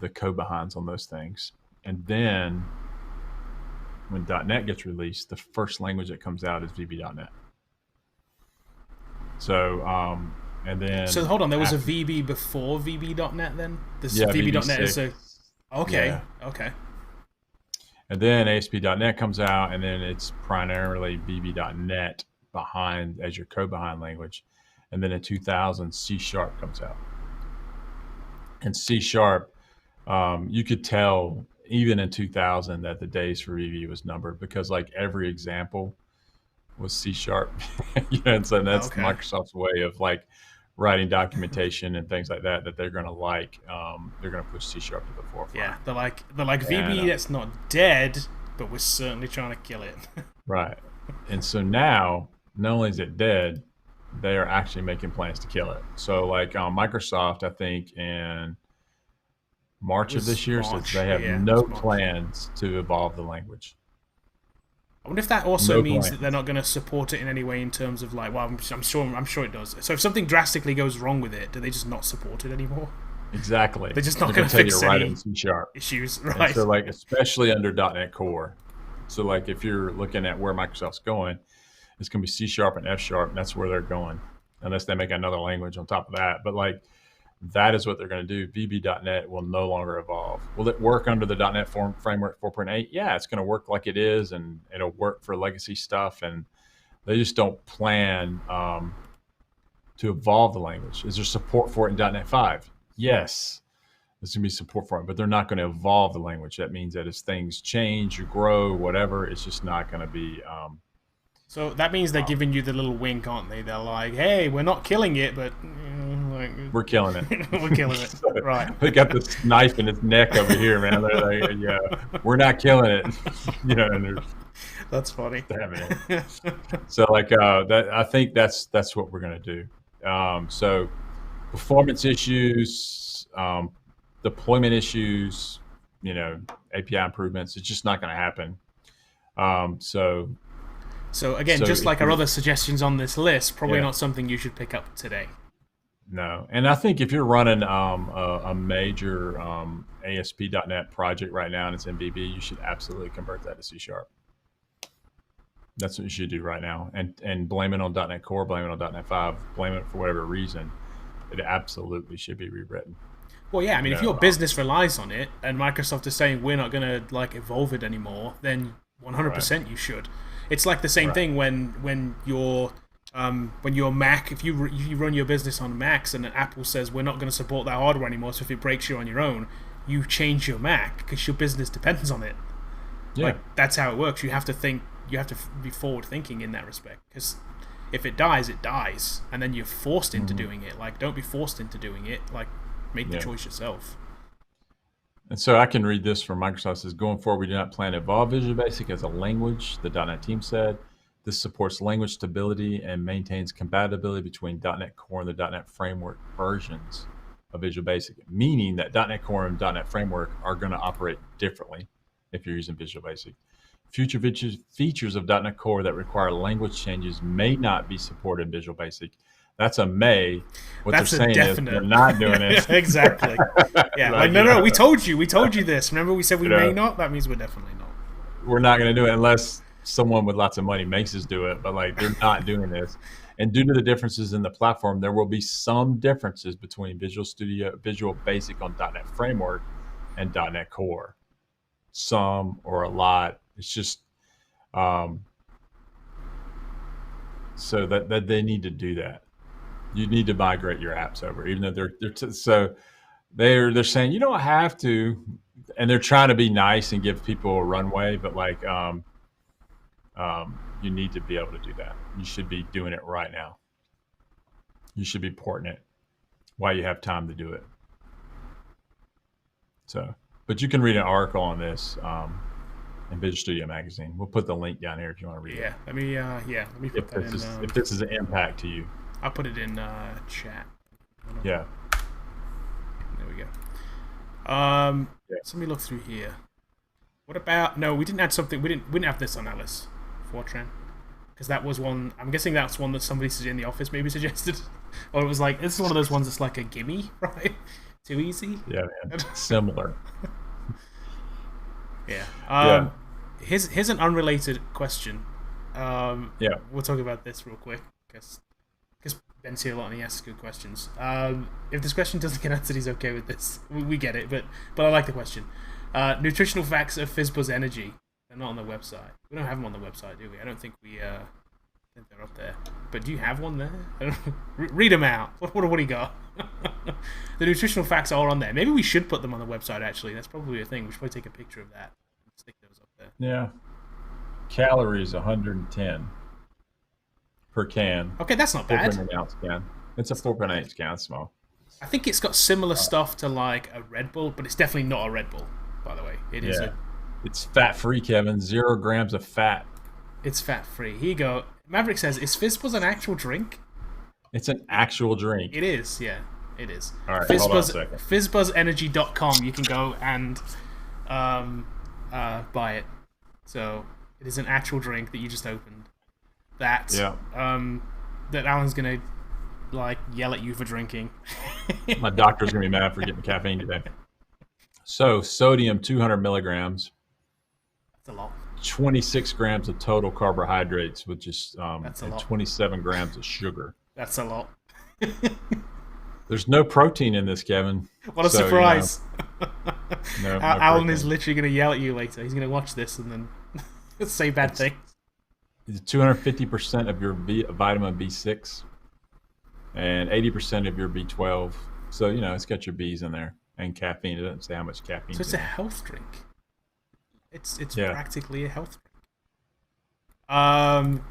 the code behinds on those things. And then when .NET gets released, the first language that comes out is VB.NET. So and then so hold on, there was a VB before VB.NET then? This yeah, VB.NET is a okay, yeah. Okay. And then ASP.NET comes out, and then it's primarily VB.NET behind as your code behind language. And then in 2000, C# comes out. And C#, you could tell even in 2000 that the days for VB was numbered, because like every example was C#. And so that's Microsoft's way of like writing documentation and things like that they're going to like. They're going to push C# to the forefront. Yeah, they're like VB that's not dead, but we're certainly trying to kill it. Right. And so now, not only is it dead, they are actually making plans to kill it. So like Microsoft, I think in March of this year, says they have no plans to evolve the language. I wonder if that also means that they're not going to support it in any way in terms of like, well, I'm sure it does. So if something drastically goes wrong with it, do they just not support it anymore? Exactly. They're just not going to fix any issues, right? And so like, especially under .NET Core. So like, if you're looking at where Microsoft's going, it's going to be C# and F#, and that's where they're going, unless they make another language on top of that. But like, that is what they're going to do. VB.NET will no longer evolve. Will it work under the .NET Framework 4.8? Yeah, it's going to work like it is, and it'll work for legacy stuff. And they just don't plan to evolve the language. Is there support for it in .NET 5? Yes, there's going to be support for it, but they're not going to evolve the language. That means that as things change, you grow, whatever, it's just not going to be... so that means they're giving you the little wink, aren't they? They're like, hey, we're not killing it, but... we're killing it. We're killing it. Right. They got this knife in its neck over here, man. They're like, yeah, we're not killing it. And that's funny. So like that, I think that's what we're going to do. So performance issues, deployment issues, API improvements, it's just not going to happen. So again, just like our other suggestions on this list, probably not something you should pick up today. No, and I think if you're running a major ASP.NET project right now and it's in VB, you should absolutely convert that to C#. That's what you should do right now, and blame it on .NET Core, blame it on .NET 5, blame it for whatever reason. It absolutely should be rewritten. Well, yeah, I mean, if your business relies on it, and Microsoft is saying we're not going to like evolve it anymore, then 100% you should. It's like the same thing when your Mac, if you run your business on Macs and Apple says we're not going to support that hardware anymore, so if it breaks, you're on your own, you change your Mac because your business depends on it. Yeah. Like, that's how it works. You have to think. You have to be forward thinking in that respect, because if it dies, it dies, and then you're forced into doing it. Like, don't be forced into doing it. Like, make the choice yourself. And so I can read this from Microsoft. It says, going forward, we do not plan to evolve Visual Basic as a language, the .NET team said. This supports language stability and maintains compatibility between .NET Core and the .NET Framework versions of Visual Basic, meaning that .NET Core and .NET Framework are going to operate differently if you're using Visual Basic. Future features of .NET Core that require language changes may not be supported in Visual Basic. That's a may. What That's they're saying definite. is they're not doing it. Exactly. Yeah. Like, no, we told you this. Remember we said we may not? That means we're definitely not. We're not going to do it unless someone with lots of money makes us do it. But like, they're not doing this. And due to the differences in the platform, there will be some differences between Visual Basic on .NET Framework and .NET Core. Some or a lot. It's just so that they need to do that. You need to migrate your apps over, even though they're saying you don't have to, and they're trying to be nice and give people a runway, but like you need to be able to do that. You should be doing it right now. You should be porting it while you have time to do it. So, but you can read an article on this in Visual Studio Magazine. We'll put the link down here if you want to read it. Let me put that in. If this is an impact to you. I'll put it in chat. Yeah. There we go. So let me look through here. What about? No, we didn't add something. We didn't have this on Alice Fortran, because that was one. I'm guessing that's one that somebody in the office maybe suggested, or it was like it's one of those ones that's like a gimme, right? Too easy. Yeah, man. Similar. Yeah. Here's an unrelated question. We'll talk about this real quick because Ben's here a lot and he asks good questions. If this question doesn't get answered, he's okay with this. We get it, but I like the question. Nutritional facts of Fizz Buzz Energy. They're not on the website. We don't have them on the website, do we? I don't think we. I think they're up there. But do you have one there? I don't know. Read them out. What do you got? The nutritional facts are on there. Maybe we should put them on the website. Actually, that's probably a thing. We should probably take a picture of that and stick those up there. Yeah. Calories 110 per can. Okay, that's not bad. 4.8 ounce can. It's a 4.8 can. It's small. I think it's got similar stuff to like a Red Bull, but it's definitely not a Red Bull. By the way, it's fat-free, Kevin. 0 grams of fat. It's fat-free. Here you go. Maverick says, "Is Fizz Buzz an actual drink?" It's an actual drink. It is. Yeah, it is. All right, hold on a second. FizzBuzzEnergy.com. You can go and buy it. So it is an actual drink that you just opened. That Alan's gonna like yell at you for drinking. My doctor's gonna be mad for getting caffeine today. So sodium 200 milligrams. That's a lot. 26 grams of total carbohydrates, which is and 27 grams of sugar. That's a lot. There's no protein in this, Kevin. What a surprise! No Alan is literally going to yell at you later. He's going to watch this and then say bad things. It's 250% of your vitamin B6 and 80% of your B12. So, it's got your Bs in there. And caffeine. It doesn't say how much caffeine. So it's a health drink. It's practically a health drink.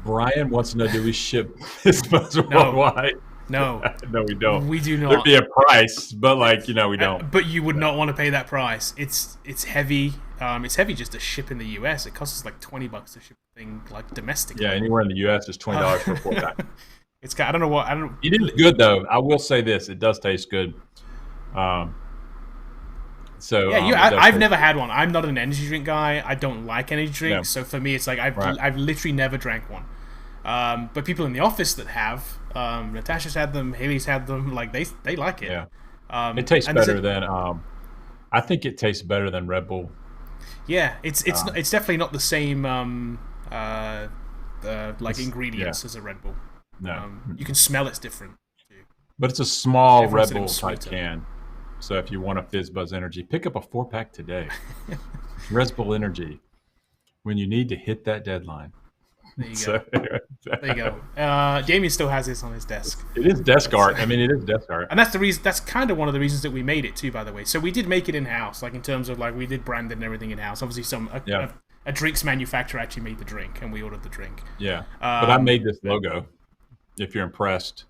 Brian wants to know: do we ship Fizz Buzz worldwide? No, no, we don't. We do not. There'd be a price, but we don't. But you would not want to pay that price. It's heavy. It's heavy just to ship in the US. It costs us like $20 to ship a thing like domestically. Yeah, anywhere in the US is $20 for a 4-pack. It's got. I don't know. It is good though. I will say this: it does taste good. I've never had one. I'm not an energy drink guy. I don't like energy drinks, so for me, it's like I've literally never drank one. But people in the office that have, Natasha's had them, Haley's had them. Like they like it. Yeah, it tastes better than. I think it tastes better than Red Bull. Yeah, it's definitely not the same ingredients as a Red Bull. No, you can smell it's different. But it's a small Red Bull type can. So if you want a Fizz Buzz Energy, pick up a 4-pack today. Red Bull Energy, when you need to hit that deadline. There you go. There you go. Damien still has this on his desk. It is desk art. I mean, it is desk art. And that's the reason. That's kind of one of the reasons that we made it too, by the way. So we did make it in house, like in terms of like we did brand and everything in house. Obviously, a drinks manufacturer actually made the drink, and we ordered the drink. Yeah, but I made this logo. If you're impressed,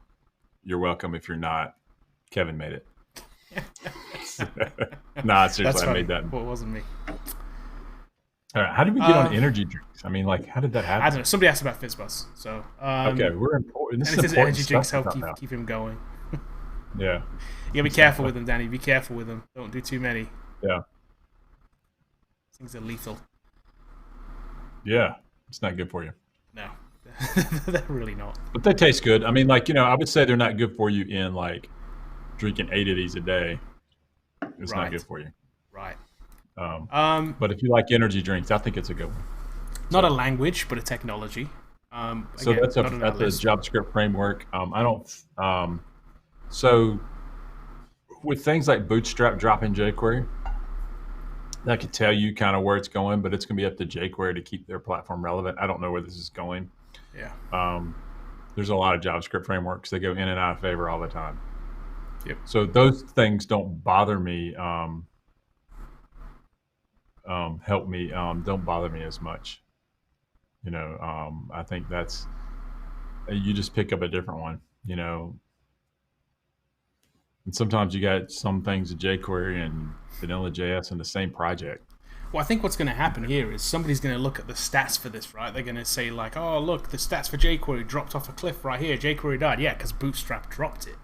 you're welcome. If you're not, Kevin made it. Nah, That's seriously, I funny. made that. Well, it wasn't me. All right, how did we get on Um, energy drinks? I mean, like, how did that I don't know. happen? Somebody asked about Fizz Buzz, so Okay, we're important. This and is it says important energy stuff drinks we're help talking about. keep him going. Yeah, You gotta be careful with them, Danny. Be careful with them. Don't do too many. yeah, Things are lethal. yeah. It's not good for you, No, they're really not. but they taste good. I mean, like, I would say they're not good for you in like drinking 8 of these a day. It's not good Right, for you. right. Um, Um, but if you like energy drinks, I think it's a good one. Not a So, language, but a technology. so Again, that's a not on our that's a list. JavaScript framework. I don't. So with things like Bootstrap dropping jQuery, that could tell you kind of where it's going, but it's going to be up to jQuery to keep their platform relevant. I don't know where this is going. Yeah. Um, there's a lot of JavaScript frameworks that go in and out of favor all the time. Yep. So those things don't bother me. Help me. Don't bother me as much. I think that's you just pick up a different one. And sometimes you got some things in jQuery and Vanilla JS in the same project. Well, I think what's going to happen here is somebody's going to look at the stats for this, right? They're going to say like, "Oh, look, the stats for jQuery dropped off a cliff right here. jQuery died." Yeah, because Bootstrap dropped it.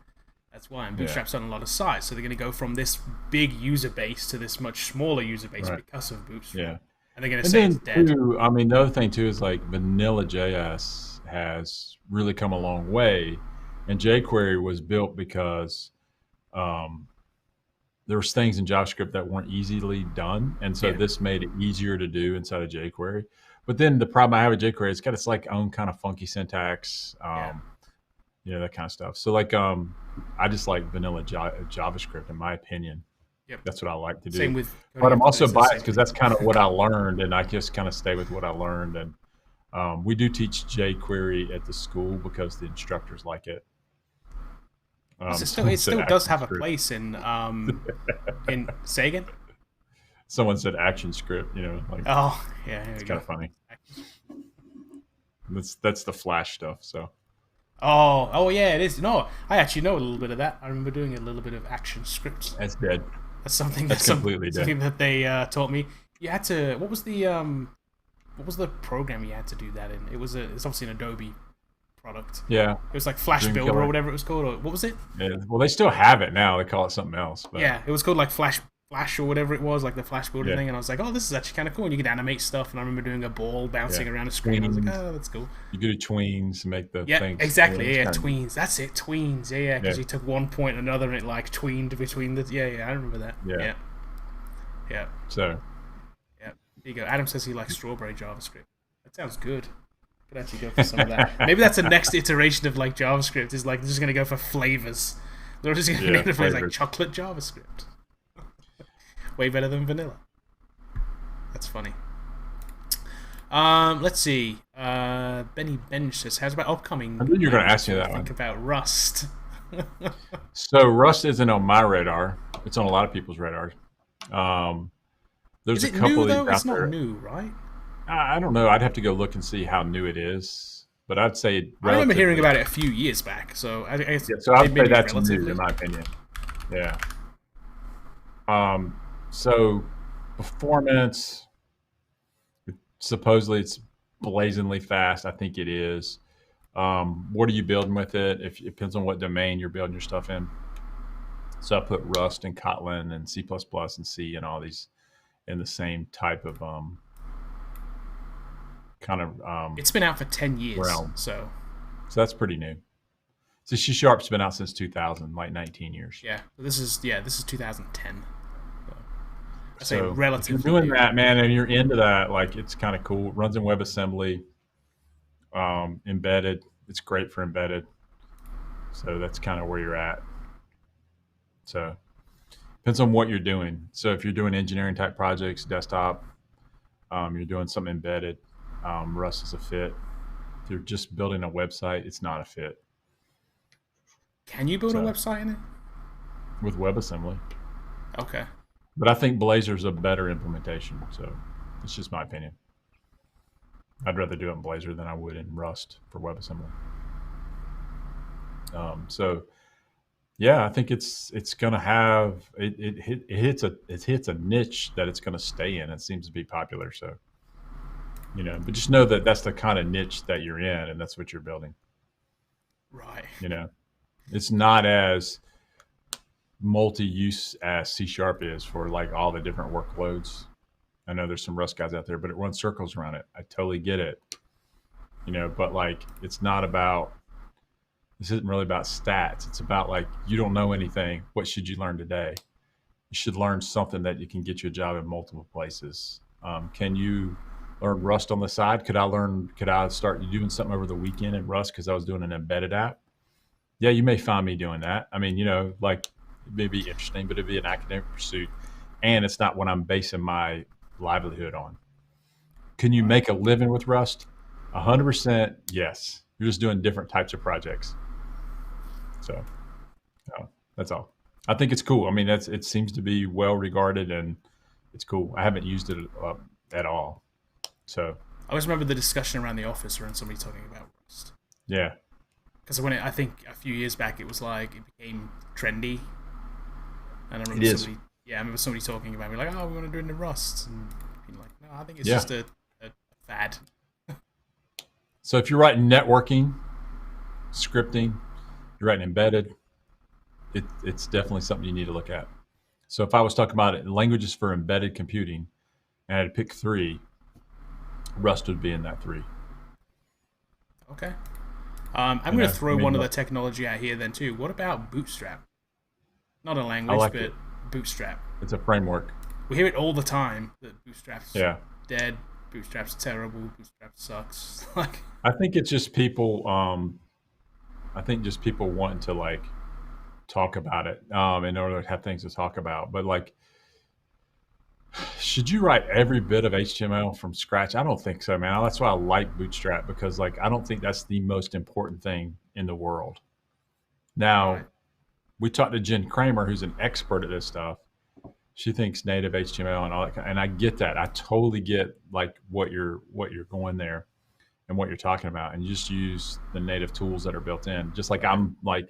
That's why. And Bootstrap's on a lot of sites, so they're going to go from this big user base to this much smaller user base Right. because of Bootstrap. Yeah. And they're going to And say it's then dead. too, I mean, the other thing too is like Vanilla JS has really come a long way, and jQuery was built because um, there was things in JavaScript that weren't easily done, and so Yeah. this made it easier to do inside of jQuery. But then the problem I have with jQuery, it's got its like own kind of funky syntax, Yeah. that kind of stuff. So like, I just like vanilla JavaScript, in my opinion. Yep. That's what I like to Same do. with. But I'm also It's the biased same because thing. that's kind of what I learned, and I just kind of stay with what I learned. And we do teach jQuery at the school because the instructors like it. Someone It said still does have a ActionScript. place in say again. Someone said ActionScript. Like Oh yeah, here it's we kind go. of funny. That's the Flash stuff. So Oh yeah, it is. No, I actually know a little bit of that. I remember doing a little bit of action scripts. that's dead. That's something That's completely dead. something that they taught me. You had to. What was the program you had to do that in? It's obviously an Adobe product. Yeah, It was like Flash Dream Builder Killer. or whatever it was called. Or what was it? Yeah. Well, they still have it now. They call it something else. But Yeah, it was called like Flash or whatever it was, like the Flash Builder yeah, thing. And I was like, oh, this is actually kind of cool. And you could animate stuff. And I remember doing a ball bouncing yeah. around a screen. I was like, Tweens. oh, that's cool. You do tweens to make the Yeah, things. exactly. It's Yeah, kind of, tweens. That's it. Tweens. Yeah, yeah, because you took one point and another, and it like tweened between the. Yeah. I remember that. yeah. Yeah, yeah, So yeah. There you go. Adam says he likes strawberry JavaScript. That sounds good. Could actually go for some of that. Maybe that's the next iteration of like JavaScript. Is like they're just gonna go for flavors. They're just gonna yeah, name the flavors like flavors. chocolate JavaScript. Way better than vanilla. That's funny. Let's see. Benny Bench says, "How's about upcoming?" I knew you were going to language ask me when that you think one. about Rust. So Rust isn't on my radar. It's on a lot of people's radar. There's Is a it couple new of these though? out It's not there. new, right? I don't know. I'd have to go look and see how new it is. But I'd say I remember hearing relatively. about it a few years back, so I guess Yeah, so I'd say maybe that's new relatively. in my opinion. Yeah. So performance, supposedly it's blazingly fast. I think it is. What are you building with it? If it depends on what domain you're building your stuff in. So I put Rust and Kotlin and C++ and C and all these in the same type of kind of It's been out for 10 years, realm. so So that's pretty new. So C Sharp's been out since 2000, like 19 years. yeah. This is 2010. So I say So if you're relatively doing new. that, man, and you're into that, like it's kind of cool. It runs in WebAssembly, embedded. It's great for embedded. So that's kind of where you're at. So depends on what you're doing. So if you're doing engineering type projects, desktop, you're doing something embedded, Rust is a fit. If you're just building a website, it's not a fit. Can you build a So website in it? with WebAssembly, Okay. but I think Blazor's a better implementation. So it's just my opinion. I'd rather do it in Blazor than I would in Rust for WebAssembly. So Yeah, I think it's gonna have it hits a niche that it's gonna stay in. It seems to be popular, so but just know that that's the kind of niche that you're in, and that's what you're building. Right. You know, it's not as multi-use as C Sharp is for like all the different workloads. I know there's some Rust guys out there, but it runs circles around it. I totally get it. But like it's not about this isn't really about stats. It's about like you don't know anything. What should you learn today? You should learn something that you can get you a job in multiple places. Can you learn Rust on the side? Could I start doing something over the weekend in Rust because I was doing an embedded app? Yeah, you may find me doing that. I mean, like it may be interesting, but it'd be an academic pursuit, and it's not what I'm basing my livelihood on. Can you make a living with Rust? 100%, yes. You're just doing different types of projects. So, that's all. I think it's cool. I mean, it seems to be well regarded, and it's cool. I haven't used it at all. So I always remember the discussion around the office around somebody talking about Rust. yeah, because I think a few years back it was like it became trendy, and I remember I remember somebody talking about me like, oh, we want to do it in Rust, and being like, no, I think it's just a fad. So if you're writing networking, scripting, you're writing embedded, it's definitely something you need to look at. So if I was talking about it, languages for embedded computing, and I had to pick 3, Rust would be in that 3. Okay. I'm going to throw one of the technology out here then too. What about Bootstrap? Not a language, but Bootstrap. It's a framework. We hear it all the time that Bootstrap's dead, Bootstrap's terrible, Bootstrap sucks. Like, I think it's just people. I think just people wanting to like talk about it in order to have things to talk about. But like, should you write every bit of HTML from scratch? I don't think so, man. That's why I like Bootstrap, because like I don't think that's the most important thing in the world. Now, we talked to Jen Kramer, who's an expert at this stuff. She thinks native HTML and all that, and I get that. I totally get like what you're going there and what you're talking about, and you just use the native tools that are built in. Just like I'm like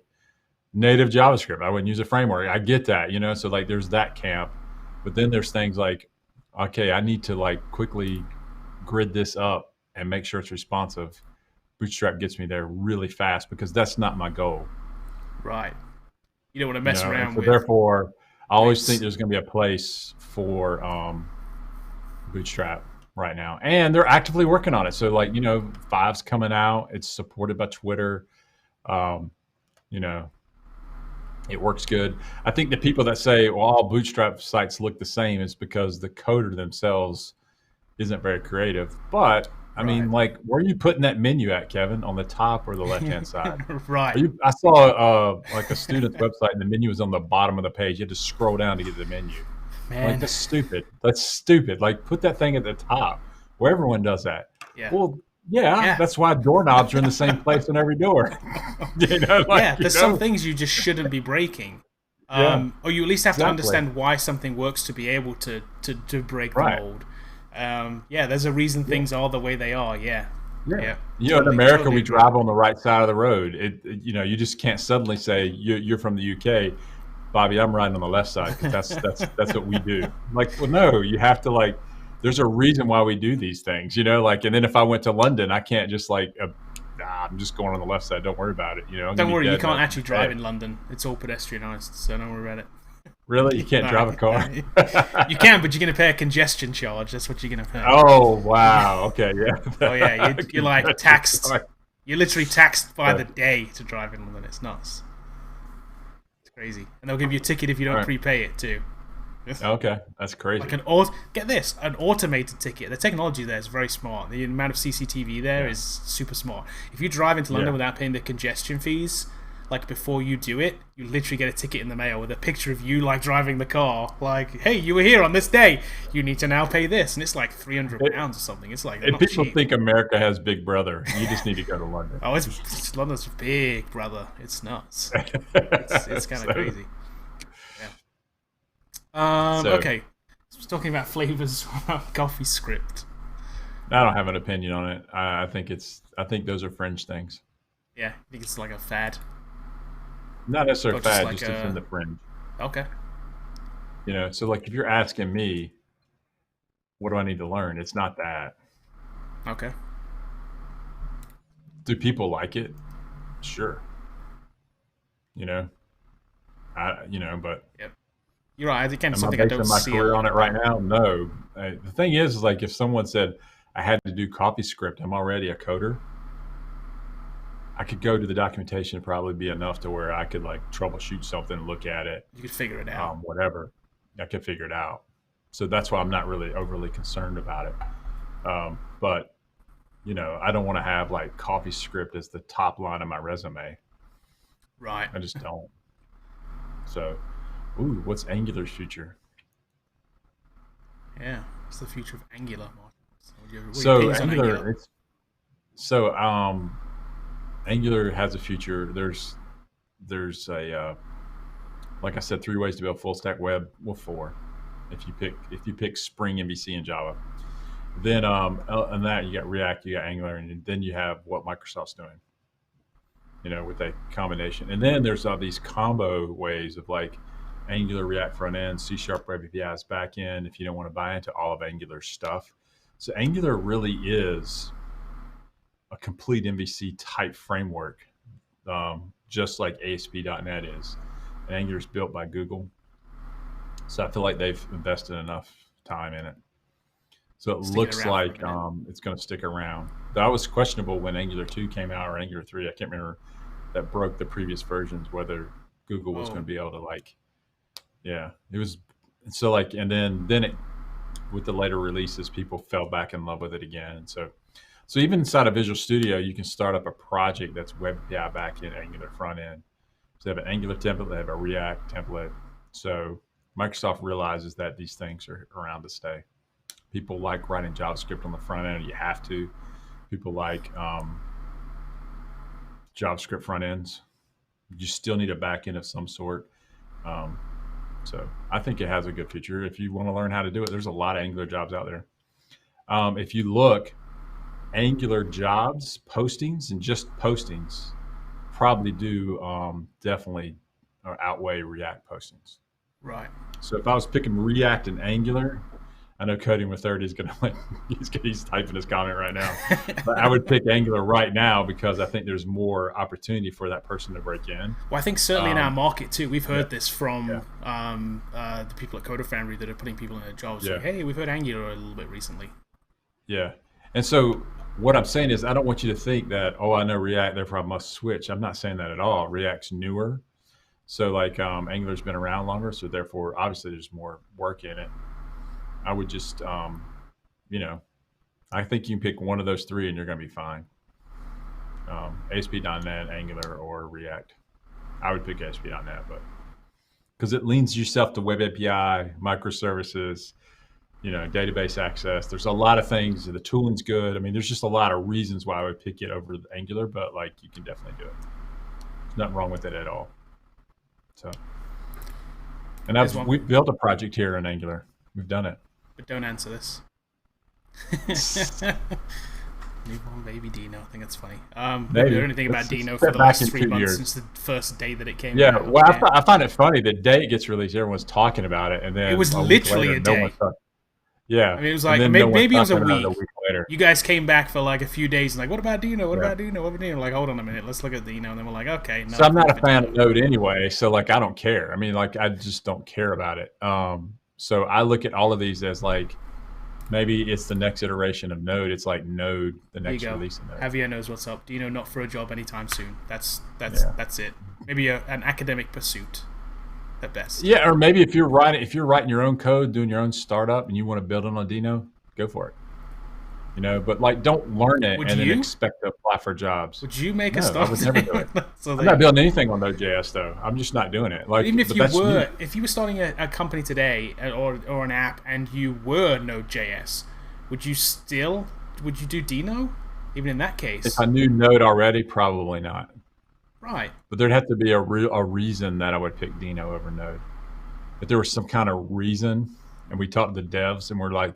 native JavaScript, I wouldn't use a framework. I get that, So like there's that camp, but then there's things like, okay, I need to like quickly grid this up and make sure it's responsive. Bootstrap gets me there really fast because that's not my goal. Right. You don't want to mess around with. Therefore, I always think there's going to be a place for Bootstrap right now, and they're actively working on it. So, like 5's coming out. It's supported by Twitter. It works good. I think the people that say, well, all Bootstrap sites look the same is because the coder themselves isn't very creative. But I mean, like, where are you putting that menu at, Kevin? On the top or the left-hand side? Right. I saw like a student's website, and the menu was on the bottom of the page. You had to scroll down to get to the menu. Man. Like, that's stupid. That's stupid. Like, put that thing at the top where everyone does that. Yeah. Well, yeah, that's why doorknobs are in the same place on every door. There's some things you just shouldn't be breaking. Or you at least have to understand why something works to be able to break the mold. There's a reason things are the way they are. Yeah. In America, we drive on the right side of the road. You just can't suddenly say you're from the UK, Bobby, I'm riding on the left side, because that's what we do. Like, well, no, you have to like. There's a reason why we do these things, like. And then if I went to London, I can't just like, I'm just going on the left side. Don't worry about it. Don't worry, you can't actually drive in London. It's all pedestrianised, so don't worry about it. Really? You can't drive a car? You can, but you're going to pay a congestion charge. That's what you're going to pay. Oh, wow. Okay, yeah. Oh, yeah. You're like taxed. You're literally taxed by the day to drive in London. It's nuts. It's crazy. And they'll give you a ticket if you don't prepay it, too. Okay, that's crazy. Like get this, an automated ticket. The technology there is very smart. The amount of CCTV there is super smart. If you drive into London without paying the congestion fees, like before you do it, you literally get a ticket in the mail with a picture of you like driving the car. Like, hey, you were here on this day. You need to now pay this, and it's like £300 or something. It's like, and people think America has Big Brother. You just need to go to London. Oh, it's London's Big Brother. It's nuts. It's kind of crazy. Okay. So I was talking about flavors of coffee script. I don't have an opinion on it. I think those are fringe things. Yeah, I think it's like a fad. not necessarily Or just fad, like just it's in the fringe. okay. So like if you're asking me, what do I need to learn? It's not that. Okay. Do people like it? Sure. You know, but Yep. You're right. Again, am I something I basing don't my see a career lot on it right about. now? No. The thing is like if someone said I had to do CoffeeScript, I'm already a coder. I could go to the documentation and probably be enough to where I could like troubleshoot something, look at it, You could figure it out. whatever. I could figure it out. So that's why I'm not really overly concerned about it. But I don't want to have like CoffeeScript as the top line of my resume. Right. I just don't. So, ooh, what's Angular's future? Yeah. What's the future of Angular, Martin? What are your So opinions on Angular? Angular, so Angular has a future. There's a like I said, 3 ways to build full stack web. Well, 4 if you pick Spring, MVC, and Java. Then on that you got React, you got Angular, and then you have what Microsoft's doing. With a combination. And then there's all these combo ways of like Angular, React front end, C# Web APIs back end. If you don't want to buy into all of Angular stuff, so Angular really is a complete MVC type framework, just like ASP.NET is. And Angular is built by Google, so I feel like they've invested enough time in it. So it Sticking looks around for a like minute. it's going to stick around. That was questionable when Angular 2 came out or Angular 3. I can't remember that broke the previous versions whether Google was going Oh, to be able to like, yeah, it was. So like, and then it with the later releases, people fell back in love with it again. So even inside of Visual Studio, you can start up a project that's Web API back end, Angular front end. So they have an Angular template, they have a React template. So Microsoft realizes that these things are around to stay. People like writing JavaScript on the front end. You have to. People like JavaScript front ends. You still need a back end of some sort. Um, so I think it has a good future. If you want to learn how to do it, there's a lot of Angular jobs out there. If you look, Angular jobs postings and just postings probably do definitely outweigh React postings. right. So if I was picking React and Angular, I know Coding with 30 is going to like he's typing his comment right now, but I would pick Angular right now because I think there's more opportunity for that person to break in. Well, I think certainly in our Um, market too, we've yeah, heard this yeah, from the people at Coder Foundry that are putting people in their jobs. Like, yeah, hey, we've heard Angular a little bit recently. yeah. And so what I'm saying is, I don't want you to think that I know React, therefore I must switch. I'm not saying that at all. React's newer, so like Angular's been around longer, so therefore obviously there's more work in it. I would just you know I think you can pick one of those three and you're going to be fine. ASP.NET, Angular, or React. I would pick ASP.NET, but because it leans yourself to Web API, microservices, database access. There's a lot of things. The tooling's good. I mean, there's just a lot of reasons why I would pick it over Angular, but like you can definitely do it. There's nothing wrong with it at all. So, and There's one, we built a project here in Angular. We've done it. but don't answer this. Newborn baby Dino. I think that's funny. We haven't heard Maybe anything about let's Dino for step the back last in 3 2 months years. since the first day that it came Yeah, out. well, Yeah. I find it funny. The day it gets released, everyone's talking about it, and It then was a week literally later, a no day. one's talking. Yeah, I mean, it was and like then no one's maybe it was a talking about it a week. week later. You guys came back for like a few days and like, what about Dino? What Yeah. about Dino? What about Dino? Like, hold on a minute, let's look at Dino, and then we're like, okay, no, So I'm not a for fan Dino. of Node anyway. So like I don't care. I mean, like I just don't care about it. So I look at all of these as like maybe it's the next iteration of Node. It's like Node, the Here you next go. release of Node. Javier knows what's up. Dino not for a job anytime soon. That's Yeah. that's it. Maybe an academic pursuit at best. Yeah, or maybe if you're writing your own code, doing your own startup, and you want to build on a Dino, go for it. But like don't learn it Would and then you? expect to apply for jobs. Would you make a No, I start? would never do it. So I'm there not you go. building anything on Node.js though. I'm just not doing it. Like, Even if but you that's me. were, if you were starting a company today or an app and you were Node.js, would you do Dino? Even in that case, If I knew Node already, probably not. right? But there'd have to be a reason that I would pick Dino over Node. If there was some kind of reason, and we talked to the devs, and we're like,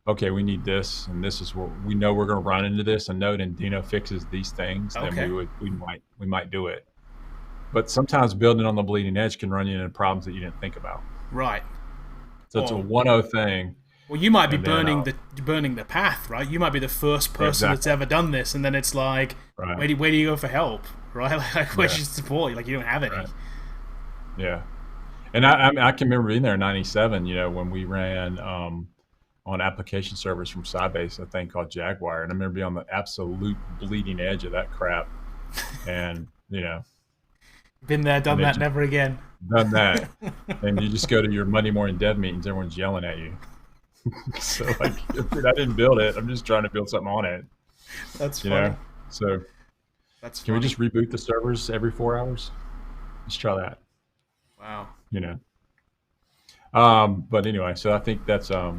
okay, we need this, and this is what we know we're going to run into this, and Node and Dino fixes these things, then Okay. we might do it. But sometimes building on the bleeding edge can run you into problems that you didn't think about. Right. So it's a Or 1-0 thing. well, you might be And then, burning the path, right? You might be the first person that's exactly. ever done this, and then it's like, Right. where do you go for help, right? Like, where's Yeah. your support? Like, you don't have any. Right. Yeah. And I can remember being there in '97. When we ran on application servers from Sybase, a thing called Jaguar, and I remember being on the absolute bleeding edge of that crap, and Been there, and done they that, just never again. done that, and you just go to your Monday morning dev meetings, everyone's yelling at you. So like, dude, I didn't build it. I'm just trying to build something on it. That's You funny. know. So That's can we funny. just reboot the servers every 4 hours? Let's try that. Wow. You know. But anyway, so I think that's I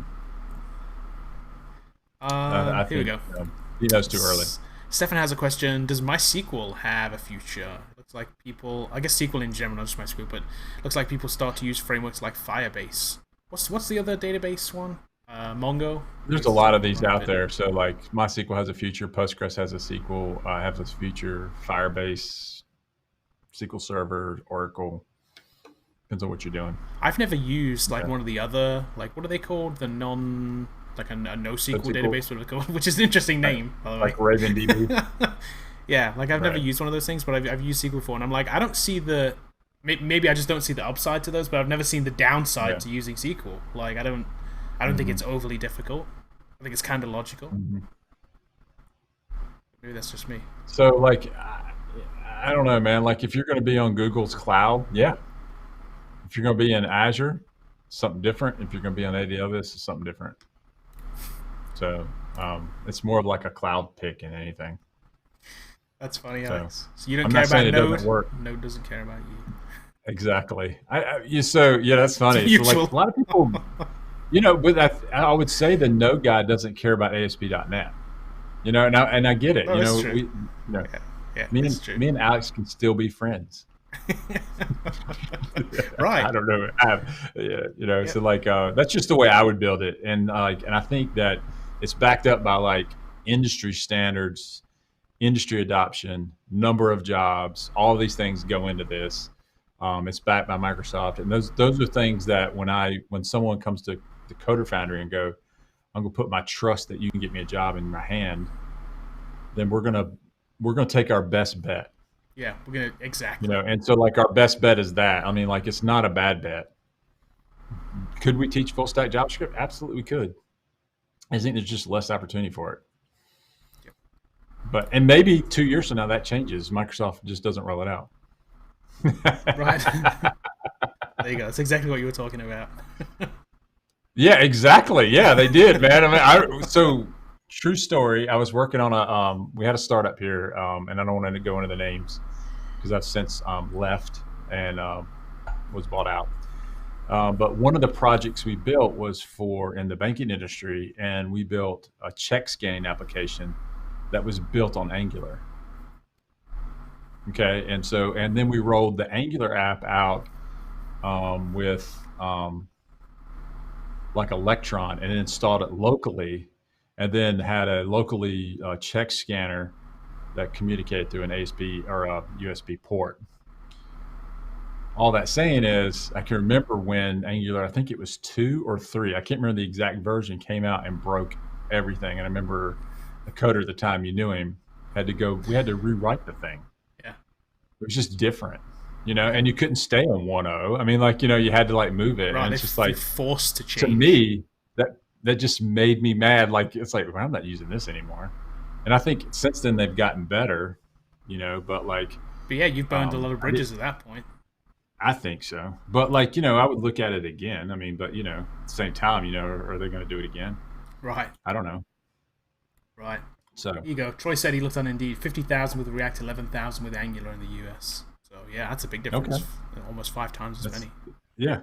Here we think go. he knows too early. Stefan has a question. Does MySQL have a future? Looks like people, I guess SQL in general, not just MySQL, but looks like people start to use frameworks like Firebase. What's the other database one? Mongo. There's a lot of these out there. So like MySQL has a future, Postgres has a sequel, has a future, Firebase, SQL Server, Oracle. Depends on what you're doing. I've never used like one of the other, like, what are they called? The non, like a NoSQL database, what are they called? Which is an interesting name, by the way. Like RavenDB. Yeah, like I've never Right. used one of those things, but I've used SQL before, and I'm like, I don't see the. Maybe I just don't see the upside to those, but I've never seen the downside Yeah. to using SQL. Like I don't think it's overly difficult. I think it's kind of logical. Mhm. Maybe that's just me. So like, I don't know, man. Like if you're going to be on Google's cloud, yeah. If you're going to be in Azure, something different. If you're going to be on AWS, it's something different. So it's more of like a cloud pick than anything. That's funny, So, Alex. So you don't I'm care not saying about it Node. doesn't work. Node doesn't care about you. Exactly. That's funny. It's So like mutual. a lot of people, but I would say the Node guy doesn't care about ASP.NET. And I get it. Oh, that's true. Yeah, me that's and true. me and Alex can still be friends. Right. I don't know. So like that's just the way I would build it, and I think that it's backed up by like industry standards, industry adoption, number of jobs. All of these things go into this. It's backed by Microsoft, and those are things that when someone comes to the Coder Foundry and go, I'm gonna put my trust that you can get me a job in my hand, then we're gonna take our best bet. Yeah, we're gonna exactly. And so like our best bet is that. I mean, like it's not a bad bet. Could we teach full stack JavaScript? Absolutely, we could. I think there's just less opportunity for it. Yep. And maybe 2 years from now that changes. Microsoft just doesn't roll it out. Right. There you go. That's exactly what you were talking about. Yeah, exactly. Yeah, they did, man. I mean, so true story. I was working on we had a startup here, and I don't want to go into the names because I've since left and was bought out. But one of the projects we built was in the banking industry, and we built a check scanning application that was built on Angular. Okay, and then we rolled the Angular app out with like Electron and installed it locally, and then had a locally check scanner that communicated through an ASP or a USB port. All that saying is, I can remember when Angular, I think it was 2 or 3, I can't remember the exact version, came out and broke everything. And I remember the coder at the time, you knew him, we had to rewrite the thing. Yeah. It was just different, and you couldn't stay on 1.0. I mean, like, you had to like move it. Right. And it's just like, forced to change. to me, that just made me mad. Like, it's like, well, I'm not using this anymore. And I think since then they've gotten better, but like. But yeah, you've burned a lot of bridges at that point. I think so. But like, I would look at it again. I mean, but at the same time, are they going to do it again? Right. I don't know. Right. So here you go. Troy said he looked on Indeed. 50,000 with React, 11,000 with Angular in the US. So yeah, that's a big difference. Okay. Almost 5 times as many. Yeah.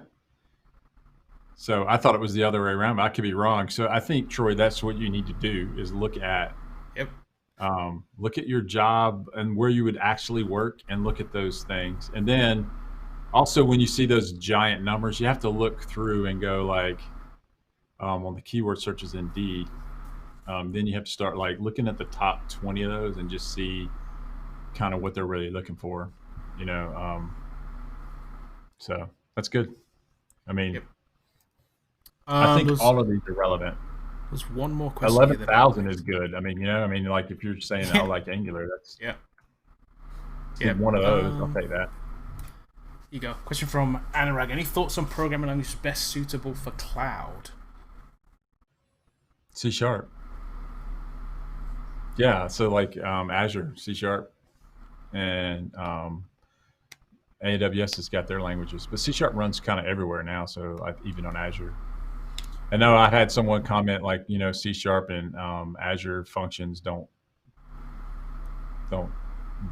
So I thought it was the other way around, but I could be wrong. So I think, Troy, that's what you need to do is look at your job and where you would actually work, and look at those things. And then also, when you see those giant numbers, you have to look through and go like, on the keyword searches Indeed, then you have to start like looking at the top 20 of those and just see kind of what they're really looking for. You know, so that's good. I mean, Yep. I think There's all of these are relevant. one more question here that I 11,000 is liked. good. I mean, I mean, like if you're saying I Yeah. like Angular, that's Yeah. see Yeah. one of those. I'll take that. Here you go. Question from Anurag. Any thoughts on programming languages best suitable for cloud? C sharp. Yeah. So like Azure, C sharp, and AWS has got their languages, but C sharp runs kind of everywhere now. So like even on Azure. I know I had someone comment like, C sharp and Azure functions don't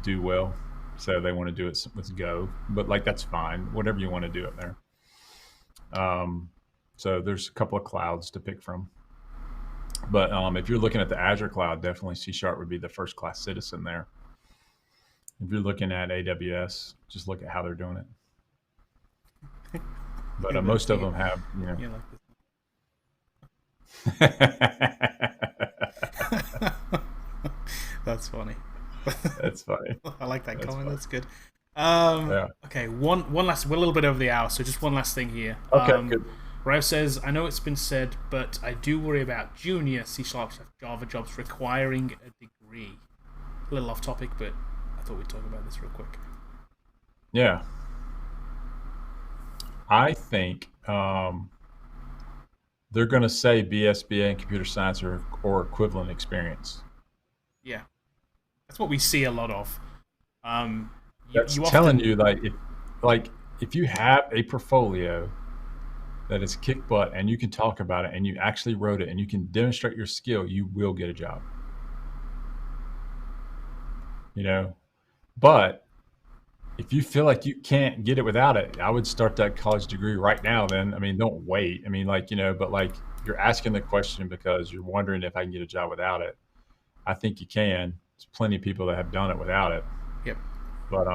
do well, so they want to do it with Go. But like that's fine, whatever you want to do up there. So there's a couple of clouds to pick from. But if you're looking at the Azure cloud, definitely C sharp would be the first class citizen there. If you're looking at AWS, just look at how they're doing it. But most of them have, Yeah, like That's funny. That's funny. I like that That's comment. funny. That's good. Yeah. Okay, one last. We're a little bit over the hour, so just one last thing here. Okay. Good. Rao says, I know it's been said, but I do worry about junior C# Java jobs requiring a degree. A little off topic, but I thought we'd talk about this real quick. Yeah. I think they're going to say BSBA in computer science or equivalent experience. Yeah, that's what we see a lot of. That's telling you if you have a portfolio that is kick butt and you can talk about it and you actually wrote it and you can demonstrate your skill, you will get a job. But if you feel like you can't get it without it, I would start that college degree right now. Then, I mean, don't wait. I mean, but like you're asking the question because you're wondering if I can get a job without it. I think you can. There's plenty of people that have done it without it. Yep. But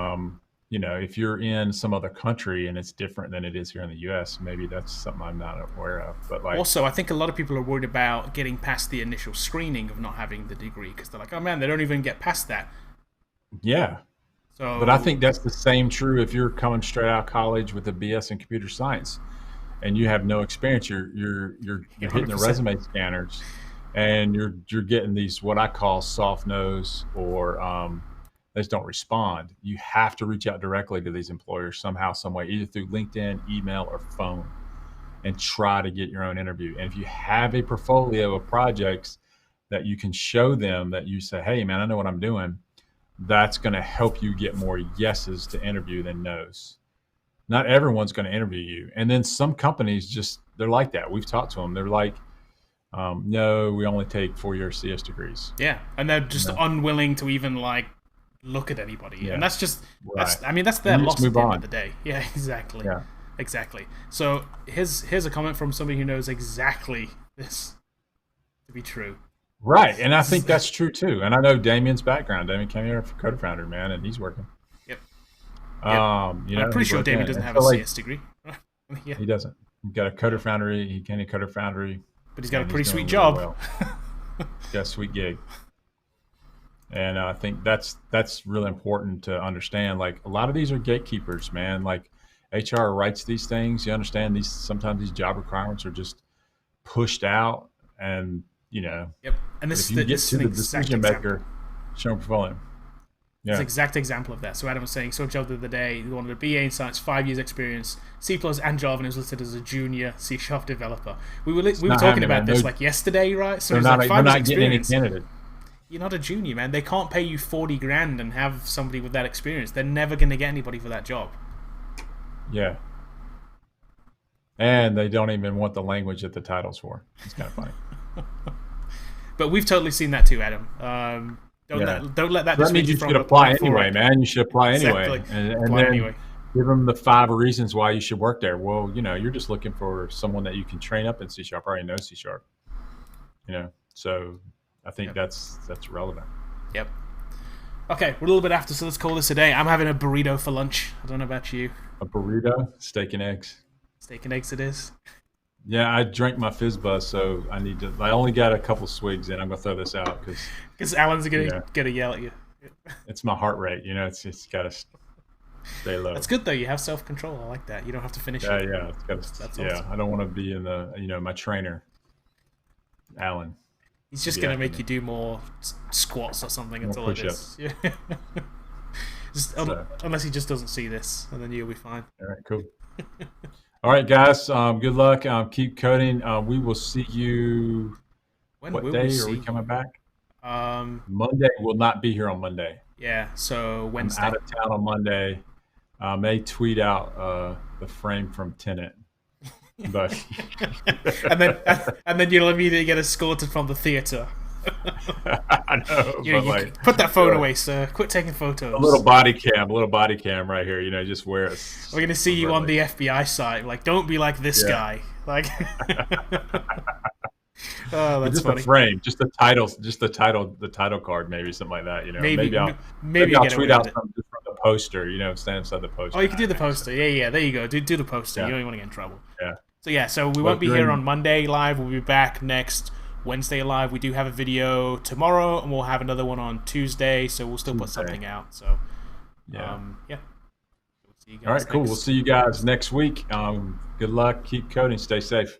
if you're in some other country and it's different than it is here in the U.S., maybe that's something I'm not aware of. But also, I think a lot of people are worried about getting past the initial screening of not having the degree because they're like, oh man, they don't even get past that. Yeah. So, but I think that's the same true if you're coming straight out of college with a BS in computer science and you have no experience. You're hitting the resume scanners and you're getting these what I call soft nose or they just don't respond. You have to reach out directly to these employers somehow, some way, either through LinkedIn, email, or phone, and try to get your own interview. And if you have a portfolio of projects that you can show them that you say, hey, man, I know what I'm doing, that's going to help you get more yeses to interview than nos. Not everyone's going to interview you. And then some companies they're like that. We've talked to them. They're like, no, we only take 4-year CS degrees. Yeah. And they're just unwilling to even look at anybody. Yeah. And that's just, that's their loss at the end of the day. Yeah, exactly. Yeah. Exactly. So here's a comment from somebody who knows exactly this to be true. Right, and I think that's true too. And I know Damien's background. Damien came here for co-founder, man, and he's working. Yep. I'm pretty sure Damien doesn't have a CS degree. Yeah. He doesn't. He's got a Coder Foundry. He came to Coder Foundry. But he's got a pretty sweet job. Well. He's got a sweet gig. And I think that's really important to understand. Like a lot of these are gatekeepers, man. Like HR writes these things. You understand sometimes these job requirements are just pushed out and Yep. And if you get to the decision maker, show them portfolio. Yeah. It's an exact example of that. So Adam was saying, saw a job the other day, he wanted a BA in science, 5 years experience, C+ and Java, and it was listed as a junior C# developer. We were talking about this yesterday, right? So they're not getting any candidate. You're not a junior, man. They can't pay you 40 grand and have somebody with that experience. They're never going to get anybody for that job. Yeah. And they don't even want the language that the title's for. It's kind of funny. But we've totally seen that too, Adam. Don't let that. That means you should apply anyway, man. You should apply anyway, exactly. and then give them the 5 reasons why you should work there. Well, you're just looking for someone that you can train up in C#, already knows C#. So I think that's relevant. Yep. Okay, we're a little bit after, so let's call this a day. I'm having a burrito for lunch. I don't know about you. A burrito, steak and eggs. Steak and eggs, it is. Yeah, I drank my Fizz Buzz, so I only got a couple swigs in. I'm gonna throw this out because Alan's gonna yell at you. It's my heart rate, it's got to. Stay low. That's good though. You have self control. I like that. You don't have to finish it. Yeah. It's got. That's Yeah, awesome. I don't want to be in the. My trainer, Alan. He's just gonna make you do more squats or something until it is. Yeah. Unless he just doesn't see this, and then you'll be fine. All right, cool. All right, guys. Good luck. Keep coding. We will see you. What day are we coming back? Monday. We'll not be here on Monday. Yeah. So Wednesday. I'm out of town on Monday. May tweet out the frame from Tenet. But and then you'll immediately get escorted from the theater. I know. You put that phone away, sir. Quit taking photos. A little body cam right here. Just wear it. We're gonna see you on the FBI site. Like, don't be like this guy. Like, oh, that's just funny. A frame, just the title card, maybe something like that. Maybe I'll tweet out something just from the poster. Stand inside the poster. Oh, you can do the poster. Yeah. There you go. Do the poster. Yeah. You don't even want to get in trouble. Yeah. So we won't be here on Monday live. We'll be back next Wednesday live. We do have a video tomorrow, and we'll have another one on Tuesday. So we'll still put something out. So yeah. We'll see you guys all right, cool. We'll see you guys next week. Good luck. Keep coding. Stay safe.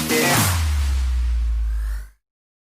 Yeah.